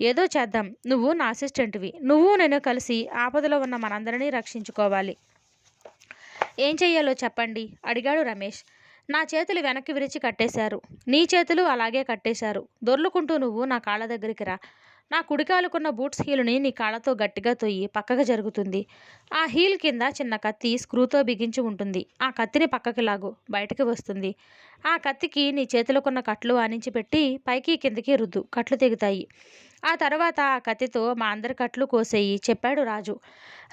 ఏదో చేద్దాం. నువ్వు నా అసిస్టెంట్వి. నువ్వు నేను కలిసి ఆపదలో ఉన్న మనందరినీ రక్షించుకోవాలి. ఏం చెయ్యాలో చెప్పండి అడిగాడు రమేష్. నా చేతులు వెనక్కి విరిచి కట్టేశారు. నీ చేతులు అలాగే కట్టేశారు. దొర్లుకుంటూ నువ్వు నా కాళ్ళ దగ్గరికి రా. నా కుడికాలుకున్న బూట్స్ హీలుని నీ కాళ్ళతో గట్టిగా తొయ్యి. పక్కకు జరుగుతుంది. ఆ హీల్ కింద చిన్న కత్తి స్క్రూతో బిగించి ఉంటుంది. ఆ కత్తిని పక్కకి లాగు. బయటకు వస్తుంది. ఆ కత్తికి నీ చేతులకున్న కట్లు ఆనించి పెట్టి పైకి కిందకి రుద్దు. కట్లు తెగుతాయి. ఆ తర్వాత ఆ కత్తితో మా అందరి కట్లు కోసేయి చెప్పాడు రాజు.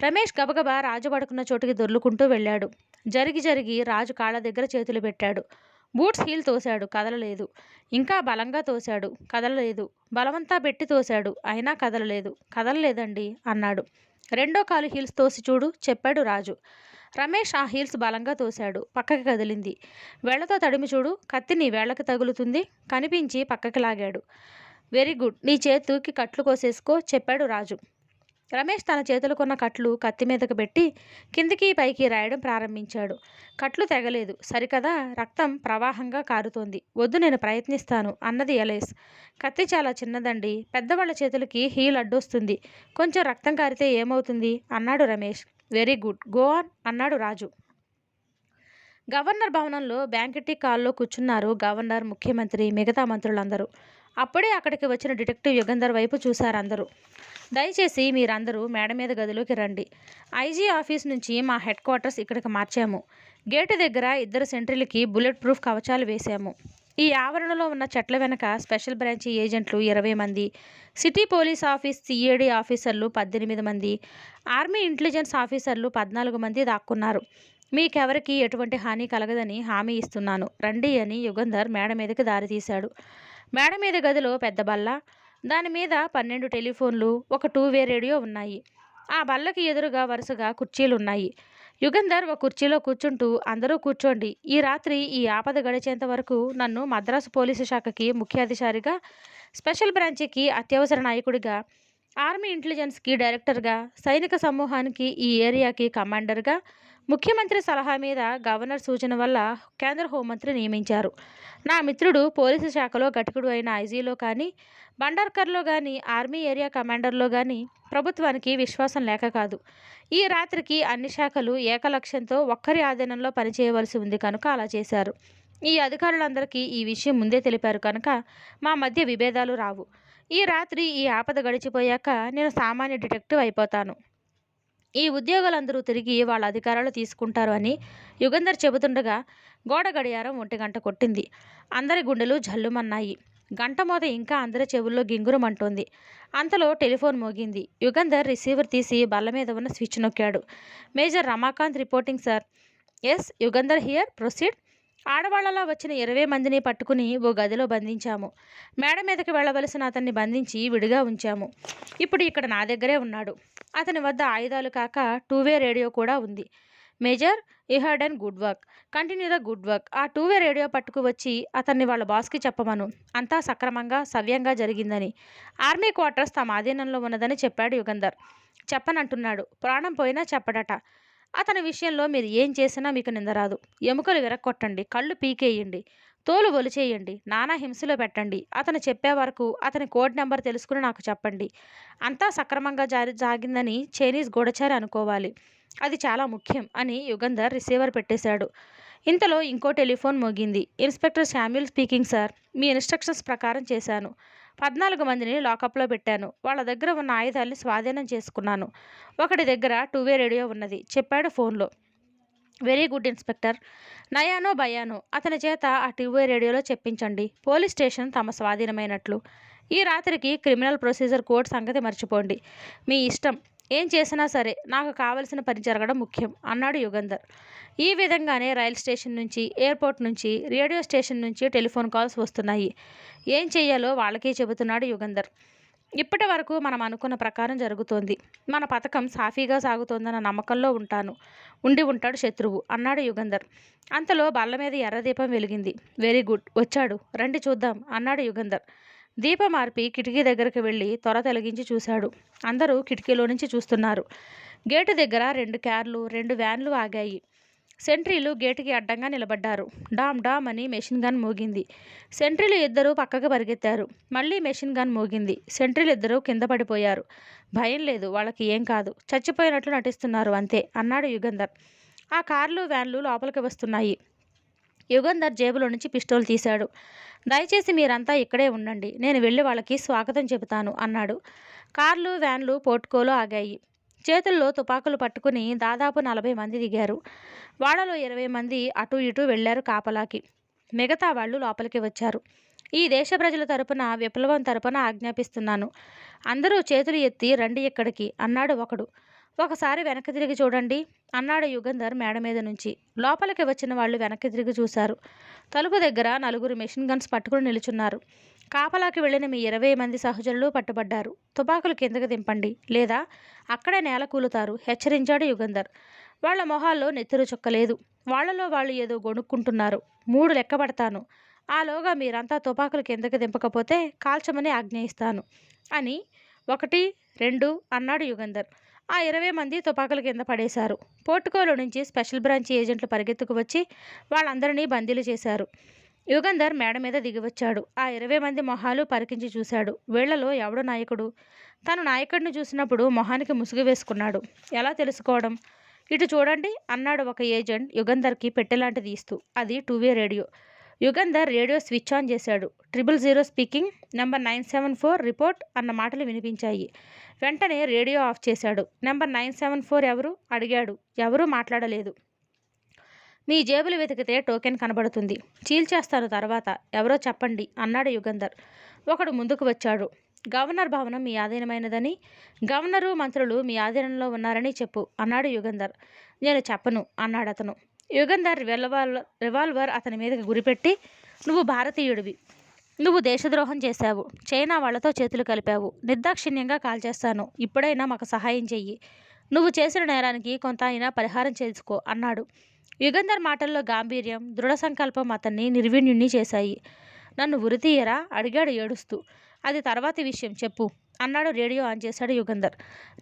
రమేష్ గబగబా రాజు పడుకున్న చోటుకి దొర్లుకుంటూ వెళ్ళాడు. జరిగి జరిగి రాజు కాళ్ళ దగ్గర చేతులు పెట్టాడు. బూట్స్ హీల్ తోశాడు. కదలలేదు. ఇంకా బలంగా తోశాడు. కదలలేదు. బలమంతా పెట్టి తోశాడు. అయినా కదలలేదు. కదలలేదండి అన్నాడు. 2వ కాలు హీల్స్ తోసి చూడు చెప్పాడు రాజు. రమేష్ ఆ హీల్స్ బలంగా తోశాడు. పక్కకి కదిలింది. వేళ్లతో తడిమి చూడు. కత్తి నీ వేళ్లకి తగులుతుంది. కనిపించి పక్కకి లాగాడు. Very good. నీ చేతికి కట్లు కోసేసుకో చెప్పాడు రాజు. రమేష్ తన చేతులకున్న కట్లు కత్తి మీదకు పెట్టి కిందికి పైకి రాయడం ప్రారంభించాడు. కట్లు తెగలేదు. సరికదా, రక్తం ప్రవాహంగా కారుతోంది. వద్దు, నేను ప్రయత్నిస్తాను అన్నది ఎలేస్. కత్తి చాలా చిన్నదండి. పెద్దవాళ్ల చేతులకి హీల్ అడ్డొస్తుంది. కొంచెం రక్తం కారితే ఏమవుతుంది అన్నాడు Ramesh. Very good, go on అన్నాడు రాజు. గవర్నర్ భవనంలో బ్యాంకెటీ కాల్లో కూర్చున్నారు గవర్నర్, ముఖ్యమంత్రి, మిగతా మంత్రులందరూ. అప్పుడే అక్కడికి వచ్చిన డిటెక్టివ్ యుగంధర్ వైపు చూశారందరూ. దయచేసి మీరందరూ మేడ మీద గదిలోకి రండి. ఐజీ ఆఫీస్ నుంచి మా హెడ్ క్వార్టర్స్ ఇక్కడికి మార్చాము. గేటు దగ్గర 2 సెంట్రీలకి బుల్లెట్ ప్రూఫ్ కవచాలు వేశాము. ఈ ఆవరణలో ఉన్న చెట్ల వెనక స్పెషల్ బ్రాంచి ఏజెంట్లు 20 మంది, సిటీ పోలీస్ ఆఫీస్ సిఐడి ఆఫీసర్లు 18 మంది, ఆర్మీ ఇంటెలిజెన్స్ ఆఫీసర్లు 14 మంది దాక్కున్నారు. మీకెవరికి ఎటువంటి హాని కలగదని హామీ ఇస్తున్నాను. రండి అని యుగంధర్ మేడ మీదకి దారి తీశాడు. మేడ మీద గదిలో పెద్ద బల్ల, దాని మీద 12 టెలిఫోన్లు, ఒక 2-వే రేడియో ఉన్నాయి. ఆ బల్లకి ఎదురుగా వరుసగా కుర్చీలున్నాయి. యుగంధర్ ఒక కుర్చీలో కూర్చుంటూ, అందరూ కూర్చోండి. ఈ రాత్రి ఈ ఆపద గడిచేంత వరకు నన్ను మద్రాసు పోలీసు శాఖకి ముఖ్యాధికారిగా, స్పెషల్ బ్రాంచికి అత్యవసర నాయకుడిగా, ఆర్మీ ఇంటెలిజెన్స్కి డైరెక్టర్గా, సైనిక సమూహానికి ఈ ఏరియాకి కమాండర్గా, ముఖ్యమంత్రి సలహా మీద గవర్నర్ సూచన వల్ల కేంద్ర హోంమంత్రి నియమించారు. నా మిత్రుడు పోలీసు శాఖలో ఘటకుడు అయిన ఐజీలో కానీ, బండార్కర్లో కానీ, ఆర్మీ ఏరియా కమాండర్లో కానీ ప్రభుత్వానికి విశ్వాసం లేక కాదు. ఈ రాత్రికి అన్ని శాఖలు ఏకలక్ష్యంతో ఒక్కరి ఆధీనంలో పనిచేయవలసి ఉంది కనుక అలా చేశారు. ఈ అధికారులందరికీ ఈ విషయం ముందే తెలిపారు కనుక మా మధ్య విభేదాలు రావు. ఈ రాత్రి ఈ ఆపద గడిచిపోయాక నేను సామాన్య డిటెక్టివ్ అయిపోతాను. ఈ ఉద్యోగులందరూ తిరిగి వాళ్ళ అధికారాలు తీసుకుంటారు అని యుగంధర్ చెబుతుండగా గోడ గడియారం 1 కొట్టింది. అందరి గుండెలు జల్లుమన్నాయి. గంట మోత ఇంకా అందరి చెవుల్లో గింగురమంటోంది. అంతలో టెలిఫోన్ మోగింది. యుగంధర్ రిసీవర్ తీసి బల్ల మీద ఉన్న స్విచ్ నొక్కాడు. Major Ramakant reporting sir. Yes Yugandhar here, proceed. ఆడవాళ్లలా వచ్చిన 20 మందిని పట్టుకుని ఓ గదిలో బంధించాము. మేడ మీదకి వెళ్లవలసిన అతన్ని బంధించి విడిగా ఉంచాము. ఇప్పుడు ఇక్కడ నా దగ్గరే ఉన్నాడు. అతని వద్ద ఆయుధాలు కాక 2-వే రేడియో కూడా ఉంది. Major, you have done good work. Continue the good work. ఆ 2-వే రేడియో పట్టుకు వచ్చి అతన్ని వాళ్ళ బాస్కి చెప్పమను. అంతా సక్రమంగా సవ్యంగా జరిగిందని, ఆర్మీ క్వార్టర్స్ తమ ఆధీనంలో ఉన్నదని చెప్పాడు యుగంధర్. చెప్పనంటున్నాడు. ప్రాణం పోయినా చెప్పడట. అతని విషయంలో మీరు ఏం చేసినా మీకు నిందరాదు. ఎముకలు విరక్కొట్టండి, కళ్ళు పీకేయండి, తోలు ఒలిచేయండి, నానా హింసలో పెట్టండి. అతను చెప్పే వరకు అతని కోడ్ నెంబర్ తెలుసుకుని నాకు చెప్పండి. అంతా సక్రమంగా సాగిందని చైనీస్ గూఢచారి అనుకోవాలి. అది చాలా ముఖ్యం అని యుగంధర్ రిసీవర్ పెట్టేశాడు. ఇంతలో ఇంకో టెలిఫోన్ మోగింది. Inspector Samuel speaking sir. మీ ఇన్స్ట్రక్షన్స్ ప్రకారం చేశాను. 14 మందిని లాకప్లో పెట్టాను. వాళ్ళ దగ్గర ఉన్న ఆయుధాల్ని స్వాధీనం చేసుకున్నాను. ఒకటి దగ్గర 2-వే రేడియో ఉన్నది చెప్పాడు ఫోన్లో. Very good inspector. నయానో భయానో అతని చేత ఆ 2-వే రేడియోలో చెప్పించండి. పోలీస్ స్టేషన్ తమ స్వాధీనమైనట్లు. ఈ రాత్రికి క్రిమినల్ ప్రొసీజర్ కోడ్ సంగతి మర్చిపోండి. మీ ఇష్టం. ఏం చేసినా సరే నాకు కావలసిన పని జరగడం ముఖ్యం అన్నాడు యుగంధర్. ఈ విధంగానే రైల్ స్టేషన్ నుంచి, ఎయిర్పోర్ట్ నుంచి, రేడియో స్టేషన్ నుంచి టెలిఫోన్ కాల్స్ వస్తున్నాయి. ఏం చెయ్యాలో వాళ్ళకే చెబుతున్నాడు యుగంధర్. ఇప్పటి వరకు మనం అనుకున్న ప్రకారం జరుగుతోంది. మన పథకం సాఫీగా సాగుతోందన్న నమ్మకంలో ఉండి ఉంటాడు శత్రువు అన్నాడు యుగంధర్. అంతలో బల్ల మీద ఎర్రదీపం వెలిగింది. వెరీ గుడ్, వచ్చాడు, రండి చూద్దాం అన్నాడు యుగంధర్. దీపం ఆర్పి కిటికీ దగ్గరికి వెళ్ళి త్వర తొలగించి చూశాడు. అందరూ కిటికీలో నుంచి చూస్తున్నారు. గేటు దగ్గర 2 కార్లు, 2 వ్యాన్లు ఆగాయి. సెంట్రీలు గేటుకి అడ్డంగా నిలబడ్డారు. డామ్ డామ్ అని మెషిన్ గన్ మోగింది. సెంట్రీలు ఇద్దరూ పక్కకు పరిగెత్తారు. మళ్ళీ మెషిన్ గన్ మోగింది. సెంట్రీలు ఇద్దరూ కింద పడిపోయారు. భయం లేదు, వాళ్ళకి ఏం కాదు, చచ్చిపోయినట్లు నటిస్తున్నారు అంతే అన్నాడు యుగంధర్. ఆ కార్లు, వ్యాన్లు లోపలికి వస్తున్నాయి. యుగంధర్ జేబులో నుంచి పిస్టోల్ తీశాడు. దయచేసి మీరంతా ఇక్కడే ఉండండి, నేను వెళ్ళి వాళ్ళకి స్వాగతం చెబుతాను అన్నాడు. కార్లు, వ్యాన్లు పోర్టుకోలో ఆగాయి. చేతుల్లో తుపాకులు పట్టుకుని దాదాపు 40 మంది దిగారు. వాళ్ళలో 20 మంది అటూ ఇటూ వెళ్లారు కాపలాకి. మిగతా వాళ్ళు లోపలికి వచ్చారు. ఈ దేశ ప్రజల తరపున, విప్లవం తరపున ఆజ్ఞాపిస్తున్నాను. అందరూ చేతులు ఎత్తి రండి ఇక్కడికి అన్నాడు ఒకడు. ఒకసారి వెనక్కి తిరిగి చూడండి అన్నాడు యుగంధర్ మేడ మీద నుంచి. లోపలికి వచ్చిన వాళ్ళు వెనక్కి తిరిగి చూశారు. తలుపు దగ్గర 4 మెషిన్ గన్స్ పట్టుకుని నిలుచున్నారు. కాపలాకి వెళ్ళిన మీ 20 మంది సహచరులు పట్టుబడ్డారు. తుపాకులు కిందకి దింపండి, లేదా అక్కడే నేల కూలుతారు హెచ్చరించాడు యుగంధర్. వాళ్ల మొహాల్లో నెత్తురు చుక్కలేదు. వాళ్లలో వాళ్ళు ఏదో గొణుక్కుంటున్నారు. 3 లెక్క పడతాను. ఆలోగా మీరంతా తుపాకులు కిందకి దింపకపోతే కాల్చమని ఆజ్ఞయిస్తాను అని 1, 2 అన్నాడు యుగంధర్. ఆ 20 మంది తుపాకుల కింద పడేశారు. పోర్టుకోలో నుంచి స్పెషల్ బ్రాంచ్ ఏజెంట్లు పరిగెత్తుకు వచ్చి వాళ్ళందరినీ బందీలు చేశారు. యుగంధర్ మేడ మీద దిగివచ్చాడు. ఆ 20 మంది మొహాలు పరికించి చూశాడు. వీళ్లలో ఎవడు నాయకుడు? తను నాయకుడిని చూసినప్పుడు మొహానికి ముసుగు వేసుకున్నాడు. ఎలా తెలుసుకోవడం? ఇటు చూడండి అన్నాడు ఒక ఏజెంట్ యుగంధర్కి పెట్టెలాంటిది ఇస్తూ. అది 2-వే radio. Yugandhar radio switch on చేశాడు. 000 స్పీకింగ్, నెంబర్ 974 రిపోర్ట్ అన్న మాటలు వినిపించాయి. వెంటనే రేడియో ఆఫ్ చేశాడు. నెంబర్ 974 ఎవరు అడిగాడు. ఎవరూ మాట్లాడలేదు. మీ జేబులు వెతికితే టోకెన్ కనబడుతుంది, చీల్చేస్తాను తర్వాత, ఎవరో చెప్పండి అన్నాడు యుగంధర్. ఒకడు ముందుకు వచ్చాడు. గవర్నర్ భవనం మీ ఆధీనమైనదని, గవర్నరు, మంత్రులు మీ ఆధీనంలో ఉన్నారని చెప్పు అన్నాడు యుగంధర్. నేను చెప్పను అన్నాడు అతను. యుగంధర్ రివాల్వర్ అతని మీదకి గురిపెట్టి, నువ్వు భారతీయుడివి, నువ్వు దేశద్రోహం చేశావు, చైనా వాళ్లతో చేతులు కలిపావు, నిర్దాక్షిణ్యంగా కాల్చేస్తాను, ఇప్పుడైనా మాకు సహాయం చెయ్యి, నువ్వు చేసిన నేరానికి కొంత అయినా పరిహారం చేసుకో అన్నాడు. యుగంధర్ మాటల్లో గాంభీర్యం, దృఢ సంకల్పం అతన్ని నిర్విణ్యుణ్ణి చేశాయి. నన్ను ఉరితీయరా అడిగాడు ఏడుస్తూ. అది తర్వాతి విషయం చెప్పు అన్నాడు. రేడియో ఆన్ చేశాడు యుగంధర్.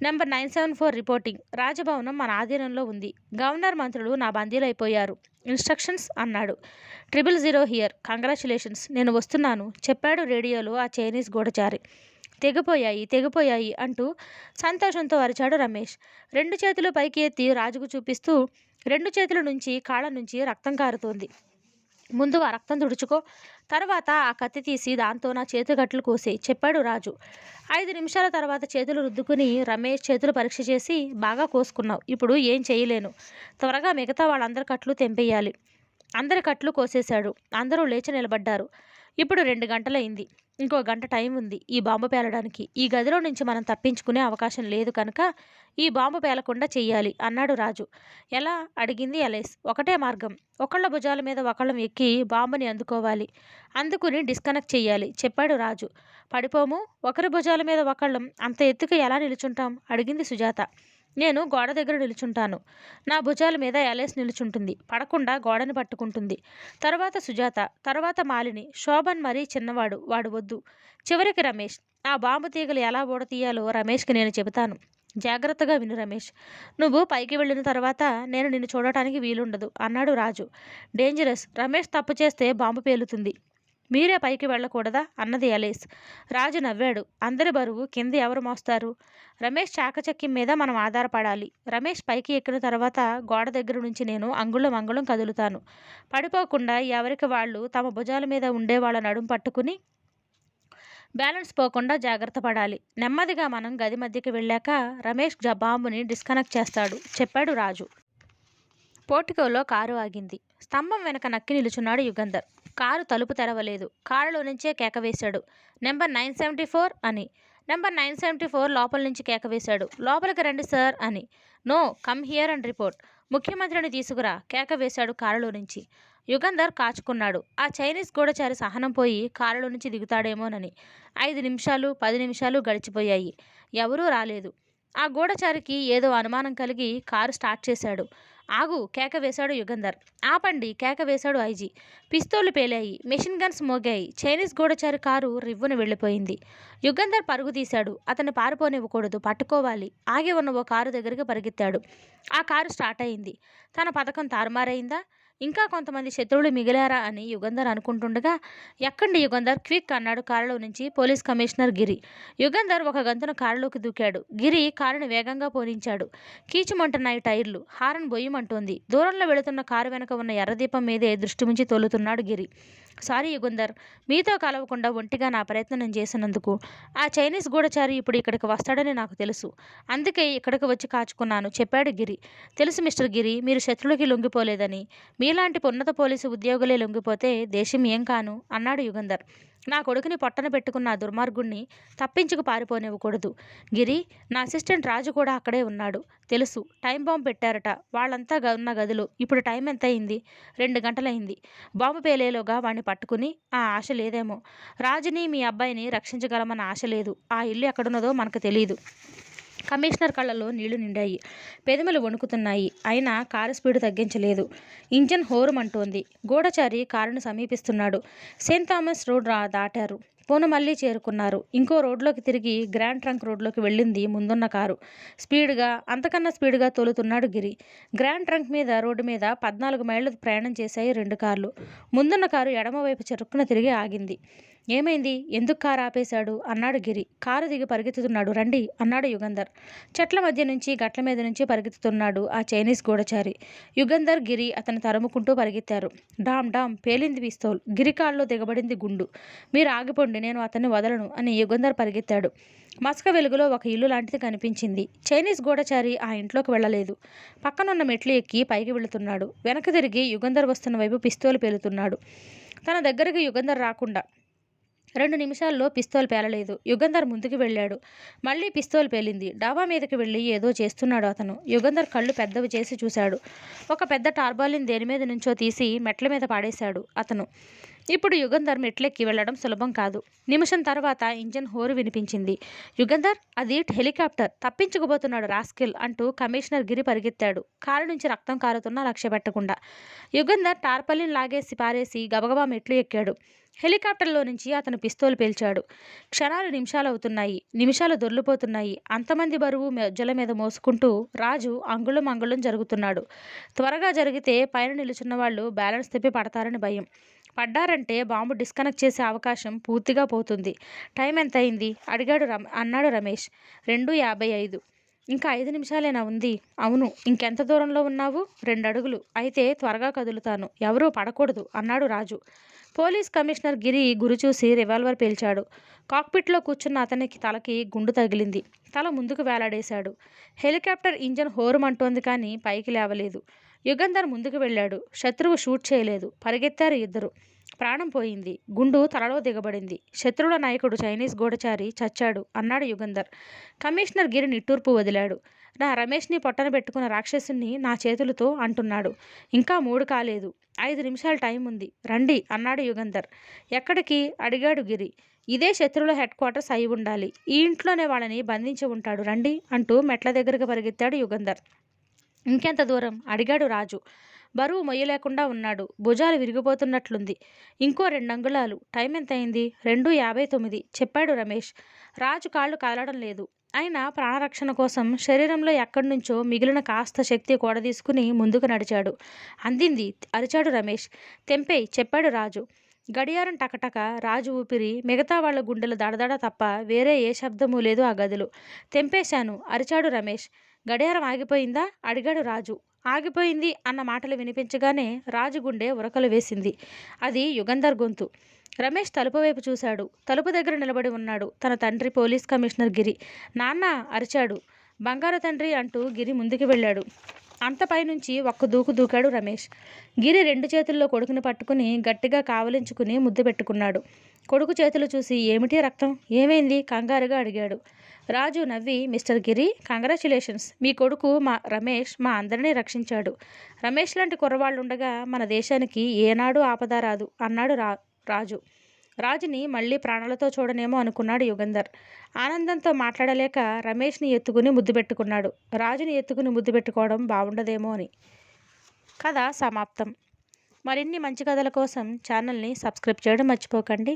Number 974 reporting. రాజభవనం మన ఆధీనంలో ఉంది. గవర్నర్ మంత్రులు నా బందీలైపోయారు. ఇన్స్ట్రక్షన్స్ అన్నాడు. 000 హియర్. కంగ్రాచులేషన్స్. నేను వస్తున్నాను చెప్పాడు రేడియోలో ఆ చైనీస్ గూఢచారి. తెగిపోయాయి అంటూ సంతోషంతో అరిచాడు రమేష్. 2 చేతులు పైకి ఎత్తి రాజుకు చూపిస్తూ, 2 చేతుల నుంచి కాళ్ళ నుంచి రక్తం కారుతోంది. ముందు ఆ రక్తం తుడుచుకో, తర్వాత ఆ కత్తి తీసి దాంతో నా చేతుగట్లు కోసేయి చెప్పాడు రాజు. 5 నిమిషాల తర్వాత చేతులు రుద్దుకుని రమేష్ చేతులు పరీక్ష చేసి, బాగా కోసుకున్నావు, ఇప్పుడు ఏం చేయలేను, త్వరగా మిగతా వాళ్ళందరి కట్లు తెంపేయాలి. అందరి కట్లు కోసేశాడు. అందరూ లేచి నిలబడ్డారు. ఇప్పుడు 2 గంటలైంది. ఇంకో గంట టైం ఉంది ఈ బాంబు పేలడానికి. ఈ గదిలో నుంచి మనం తప్పించుకునే అవకాశం లేదు కనుక ఈ బాంబు పేలకుండా చెయ్యాలి అన్నాడు రాజు. ఎలా అడిగింది ఎలైస్. ఒకటే మార్గం. ఒకళ్ళ భుజాల మీద ఒకళ్ళం ఎక్కి బాంబుని అందుకోవాలి. అందుకుని డిస్కనెక్ట్ చెయ్యాలి చెప్పాడు రాజు. పడిపోము. ఒకరి భుజాల మీద ఒకళ్ళం అంత ఎత్తుకు ఎలా నిలుచుంటాం అడిగింది సుజాత. నేను గోడ దగ్గర నిలుచుంటాను. నా భుజాల మీద ఎలైస్ నిలుచుంటుంది. పడకుండా గోడని పట్టుకుంటుంది. తర్వాత సుజాత, తర్వాత మాలిని. శోభన్ మరీ చిన్నవాడు, వాడు వద్దు. చివరికి రమేష్. ఆ బాంబు తీగలు ఎలా ఊడతీయాలో రమేష్కి నేను చెబుతాను. జాగ్రత్తగా విను రమేష్. నువ్వు పైకి వెళ్ళిన తర్వాత నేను నిన్ను చూడటానికి వీలుండదు అన్నాడు రాజు. డేంజరస్. రమేష్ తప్పు చేస్తే బాంబు పేలుతుంది. మీరే పైకి వెళ్ళకూడదా అన్నది ఎలైస్. రాజు నవ్వాడు. అందరి బరువు కింద ఎవరు మోస్తారు? రమేష్ చాకచక్యం మీద మనం ఆధారపడాలి. రమేష్ పైకి ఎక్కిన తర్వాత గోడ దగ్గర నుంచి నేను అంగుళం కదులుతాను. పడిపోకుండా ఎవరికి వాళ్ళు తమ భుజాల మీద ఉండే వాళ్ళ నడుం పట్టుకుని బ్యాలెన్స్ పోకుండా జాగ్రత్త పడాలి. నెమ్మదిగా మనం గది మధ్యకి వెళ్ళాక రమేష్ బాంబుని డిస్కనెక్ట్ చేస్తాడు చెప్పాడు రాజు. పోర్టికోలో కారు ఆగింది. స్తంభం వెనక నక్కి నిలుచున్నాడు యుగంధర్. కారు తలుపు తెరవలేదు. కారులో నుంచే కేక వేశాడు. నెంబర్ 974 అని. నెంబర్ 974 లోపల నుంచి కేక వేశాడు. లోపలికి రండి సార్ అని. No, come here and report. ముఖ్యమంత్రిని తీసుకురా కేక వేశాడు కారులో నుంచి. యుగంధర్ కాచుకున్నాడు. ఆ చైనీస్ గూఢచారి సహనం పోయి కారులో నుంచి దిగుతాడేమోనని. 5 నిమిషాలు 10 నిమిషాలు గడిచిపోయాయి. ఎవరూ రాలేదు. ఆ గూఢచారికి ఏదో అనుమానం కలిగి కారు స్టార్ట్ చేశాడు. ఆగు కేక వేశాడు యుగంధర్. ఆపండి కేక వేశాడు ఐజీ. పిస్తోళ్లు పేలాయి. మెషిన్ గన్స్ మోగాయి. చైనీస్ గూఢచారి కారు రివ్వున వెళ్ళిపోయింది. యుగంధర్ పరుగు తీశాడు. అతన్ని పారిపోనివ్వకూడదు, పట్టుకోవాలి. ఆగి ఉన్న ఓ కారు దగ్గరికి పరిగెత్తాడు. ఆ కారు స్టార్ట్ అయింది. తన పథకం తారుమారైందా? ఇంకా కొంతమంది శత్రువులు మిగిలారా అని యుగంధర్ అనుకుంటుండగా, ఎక్కండి యుగంధర్ క్విక్ అన్నాడు కారులో నుంచి పోలీస్ కమిషనర్ గిరి. యుగంధర్ ఒక గంతున కారులోకి దూకాడు. గిరి కారుని వేగంగా పోనించాడు. కీచుమంటున్నాయి టైర్లు. హారన్ బొయ్యమంటోంది. దూరంలో వెళుతున్న కారు వెనక ఉన్న ఎర్రదీపం మీదే దృష్టి ఉంచి తోలుతున్నాడు గిరి. సారీ యుగంధర్, మీతో కలవకుండా ఒంటిగా నా ప్రయత్నం నేను చేసినందుకు. ఆ చైనీస్ గూఢచారి ఇప్పుడు ఇక్కడికి వస్తాడని నాకు తెలుసు. అందుకే ఇక్కడికి వచ్చి కాచుకున్నాను చెప్పాడు గిరి. తెలుసు మిస్టర్ గిరి, మీరు శత్రువులకి లొంగిపోలేదని. మీలాంటి ఉన్నత పోలీసు ఉద్యోగులే లొంగిపోతే దేశం ఏం కాను అన్నాడు యుగంధర్. నా కొడుకుని పొట్టన పెట్టుకున్న ఆ దుర్మార్గుణ్ణి తప్పించుకు పారిపోనివ్వకూడదు. గిరి, నా అసిస్టెంట్ రాజు కూడా అక్కడే ఉన్నాడు. తెలుసు. టైం బాంబు పెట్టారట వాళ్ళంతా ఉన్న గదిలో. ఇప్పుడు టైం ఎంత అయింది? 2 గంటలైంది. బాంబు పేలేలోగా వాణ్ణి పట్టుకుని ఆ ఆశ లేదేమో. రాజుని మీ అబ్బాయిని రక్షించగలమన్న ఆశ లేదు. ఆ ఇల్లు ఎక్కడున్నదో మనకు తెలియదు. కమిషనర్ కళ్ళలో నీళ్లు నిండాయి. పెదములు వణుకుతున్నాయి. అయినా కారు స్పీడు తగ్గించలేదు. ఇంజన్ హోరుమంటోంది. గూఢచారి కారును సమీపిస్తున్నాడు. సెయింట్ థామస్ రోడ్ దాటారు. పూనమల్లి చేరుకున్నారు. ఇంకో రోడ్లోకి తిరిగి గ్రాండ్ ట్రంక్ రోడ్లోకి వెళ్ళింది ముందున్న కారు. స్పీడ్గా, అంతకన్నా స్పీడ్గా తోలుతున్నాడు గిరి. గ్రాండ్ ట్రంక్ మీద రోడ్డు మీద 14 మైళ్ళు ప్రయాణం చేశాయి 2 కార్లు. ముందున్న కారు ఎడమవైపు చెరుక్కున తిరిగి ఆగింది. ఏమైంది? ఎందుకు కారు ఆపేశాడు అన్నాడు గిరి. కారు దిగి పరిగెత్తుతున్నాడు. రండి అన్నాడు యుగంధర్. చెట్ల మధ్య నుంచి గట్ల మీద నుంచి పరిగెత్తుతున్నాడు ఆ చైనీస్ గూఢచారి. యుగంధర్, గిరి అతను తరుముకుంటూ పరిగెత్తారు. డామ్ డామ్ పేలింది పిస్తోల్. గిరి కాల్లో దిగబడింది గుండు. మీరు ఆగిపోండి, నేను అతన్ని వదలను అని యుగంధర్ పరిగెత్తాడు. మసక వెలుగులో ఒక ఇల్లు లాంటిది కనిపించింది. చైనీస్ గూఢచారి ఆ ఇంట్లోకి వెళ్ళలేదు. పక్కనున్న మెట్లు ఎక్కి పైకి వెళుతున్నాడు. వెనక తిరిగి యుగంధర్ వస్తున్న వైపు పిస్తోలు పేలుతున్నాడు. తన దగ్గరికి యుగంధర్ రాకుండా 2 నిమిషాల్లో పిస్తోల్ పేలలేదు. యుగంధర్ ముందుకు వెళ్ళాడు. మళ్ళీ పిస్తోల్ పేలింది. డాబా మీదకి వెళ్ళి ఏదో చేస్తున్నాడు అతను. యుగంధర్ కళ్ళు పెద్దవి చేసి చూశాడు. ఒక పెద్ద టార్బాలిన్ దేని మీద నుంచో తీసి మెట్ల మీద పాడేశాడు అతను. ఇప్పుడు యుగంధర్ మెట్లెక్కి వెళ్లడం సులభం కాదు. నిమిషం తర్వాత ఇంజన్ హోరు వినిపించింది. యుగంధర్, అది హెలికాప్టర్, తప్పించుకుపోతున్నాడు రాస్కిల్ అంటూ కమిషనర్ గిరి పరిగెత్తాడు, కాలు నుంచి రక్తం కారుతున్నా లక్ష్య పెట్టకుండా. యుగంధర్ టార్పలిన్ లాగేసి పారేసి గబగబా మెట్లు ఎక్కాడు. హెలికాప్టర్లో నుంచి అతను పిస్తోల్ పేల్చాడు. క్షణాలు నిమిషాలవుతున్నాయి, నిమిషాలు దొర్లిపోతున్నాయి. అంతమంది బరువు మెజ్జల మీద మోసుకుంటూ రాజు అంగుళం అంగుళం జరుగుతున్నాడు. త్వరగా జరిగితే పైన నిలుచున్న వాళ్ళు బ్యాలెన్స్ తిప్పి పడతారని భయం. పడ్డారంటే బాంబు డిస్కనెక్ట్ చేసే అవకాశం పూర్తిగా పోతుంది. టైం ఎంతయింది అన్నాడు రమేష్. 2:55. ఇంకా 5 నిమిషాలేనా ఉంది? అవును. ఇంకెంత దూరంలో ఉన్నావు? 2 అడుగులు. అయితే త్వరగా కదులుతాను. ఎవరూ పడకూడదు అన్నాడు రాజు. పోలీస్ కమిషనర్ గిరి గురిచూసి రివాల్వర్ పేల్చాడు. కాక్పిట్లో కూర్చున్న అతనికి తలకి గుండు తగిలింది. తల ముందుకు వేలాడేశాడు. హెలికాప్టర్ ఇంజన్ హోరుమంటోంది కానీ పైకి లేవలేదు. యుగంధర్ ముందుకు వెళ్ళాడు. శత్రువు షూట్ చేయలేదు. పరిగెత్తారు ఇద్దరు. ప్రాణం పోయింది. గుండు తలలో దిగబడింది. శత్రువుల నాయకుడు చైనీస్ గూఢచారి చచ్చాడు అన్నాడు యుగంధర్. కమిషనర్ గిరి నిట్టూర్పు వదిలాడు. నా రమేష్ని పొట్టన పెట్టుకున్న రాక్షసుని నా చేతులతో అంటున్నాడు. ఇంకా 3 కాలేదు. 5 నిమిషాలు టైం ఉంది. రండి అన్నాడు యుగంధర్. ఎక్కడికి? అడిగాడు గిరి. ఇదే శత్రువుల హెడ్ క్వార్టర్స్ అయి ఉండాలి. ఈ ఇంట్లోనే వాళ్ళని బంధించి ఉంటాడు. రండి అంటూ మెట్ల దగ్గరకు పరిగెత్తాడు యుగంధర్. ఇంకెంత దూరం? అడిగాడు రాజు. బరువు మొయ్యలేకుండా ఉన్నాడు. భుజాలు విరిగిపోతున్నట్లుంది. ఇంకో 2 అంగుళాలు. టైం ఎంతయింది? 2:59 చెప్పాడు రమేష్. రాజు కాళ్ళు కాలడం లేదు. అయినా ప్రాణరక్షణ కోసం శరీరంలో ఎక్కడినుంచో మిగిలిన కాస్త శక్తి కూడదీసుకుని ముందుకు నడిచాడు. అందింది అరిచాడు రమేష్. తెంపేయ్ చెప్పాడు రాజు. గడియారం టకటక. రాజు ఊపిరి. మిగతా వాళ్ల గుండెల దడదడ తప్ప వేరే ఏ శబ్దమూ లేదు ఆ గదిలో. తెంపేశాను అరిచాడు రమేష్. గడియారం ఆగిపోయిందా? అడిగాడు రాజు. ఆగిపోయింది అన్న మాటలు వినిపించగానే రాజు గుండె ఉరకలు వేసింది. అది యుగంధర్ గొంతు. రమేష్ తలుపు వైపు చూశాడు. తలుపు దగ్గర నిలబడి ఉన్నాడు తన తండ్రి పోలీస్ కమిషనర్ గిరి. నాన్న అరిచాడు. బంగారు తండ్రి అంటూ గిరి ముందుకు వెళ్ళాడు. అంత పైనుంచి ఒక్క దూకు దూకాడు రమేష్. గిరి 2 చేతుల్లో కొడుకుని పట్టుకుని గట్టిగా కావలించుకుని ముద్దు పెట్టుకున్నాడు. కొడుకు చేతులు చూసి ఏమిటి రక్తం? ఏమైంది? కంగారుగా అడిగాడు. రాజు నవ్వి, మిస్టర్ గిరి, కంగ్రాచ్యులేషన్స్. మీ కొడుకు రమేష్ మా అందరినీ రక్షించాడు. రమేష్ లాంటి కుర్రవాళ్ళుండగా మన దేశానికి ఏనాడూ ఆపద రాదు అన్నాడు రాజు. రాజుని మళ్ళీ ప్రాణాలతో చూడనేమో అనుకున్నాడు యుగంధర్. ఆనందంతో మాట్లాడలేక రమేష్ని ఎత్తుకుని ముద్దు పెట్టుకున్నాడు. రాజుని ఎత్తుకుని ముద్దు పెట్టుకోవడం బాగుండదేమో అని. కథ సమాప్తం. మరిన్ని మంచి కథల కోసం ఛానల్ని సబ్స్క్రైబ్ చేయడం మర్చిపోకండి.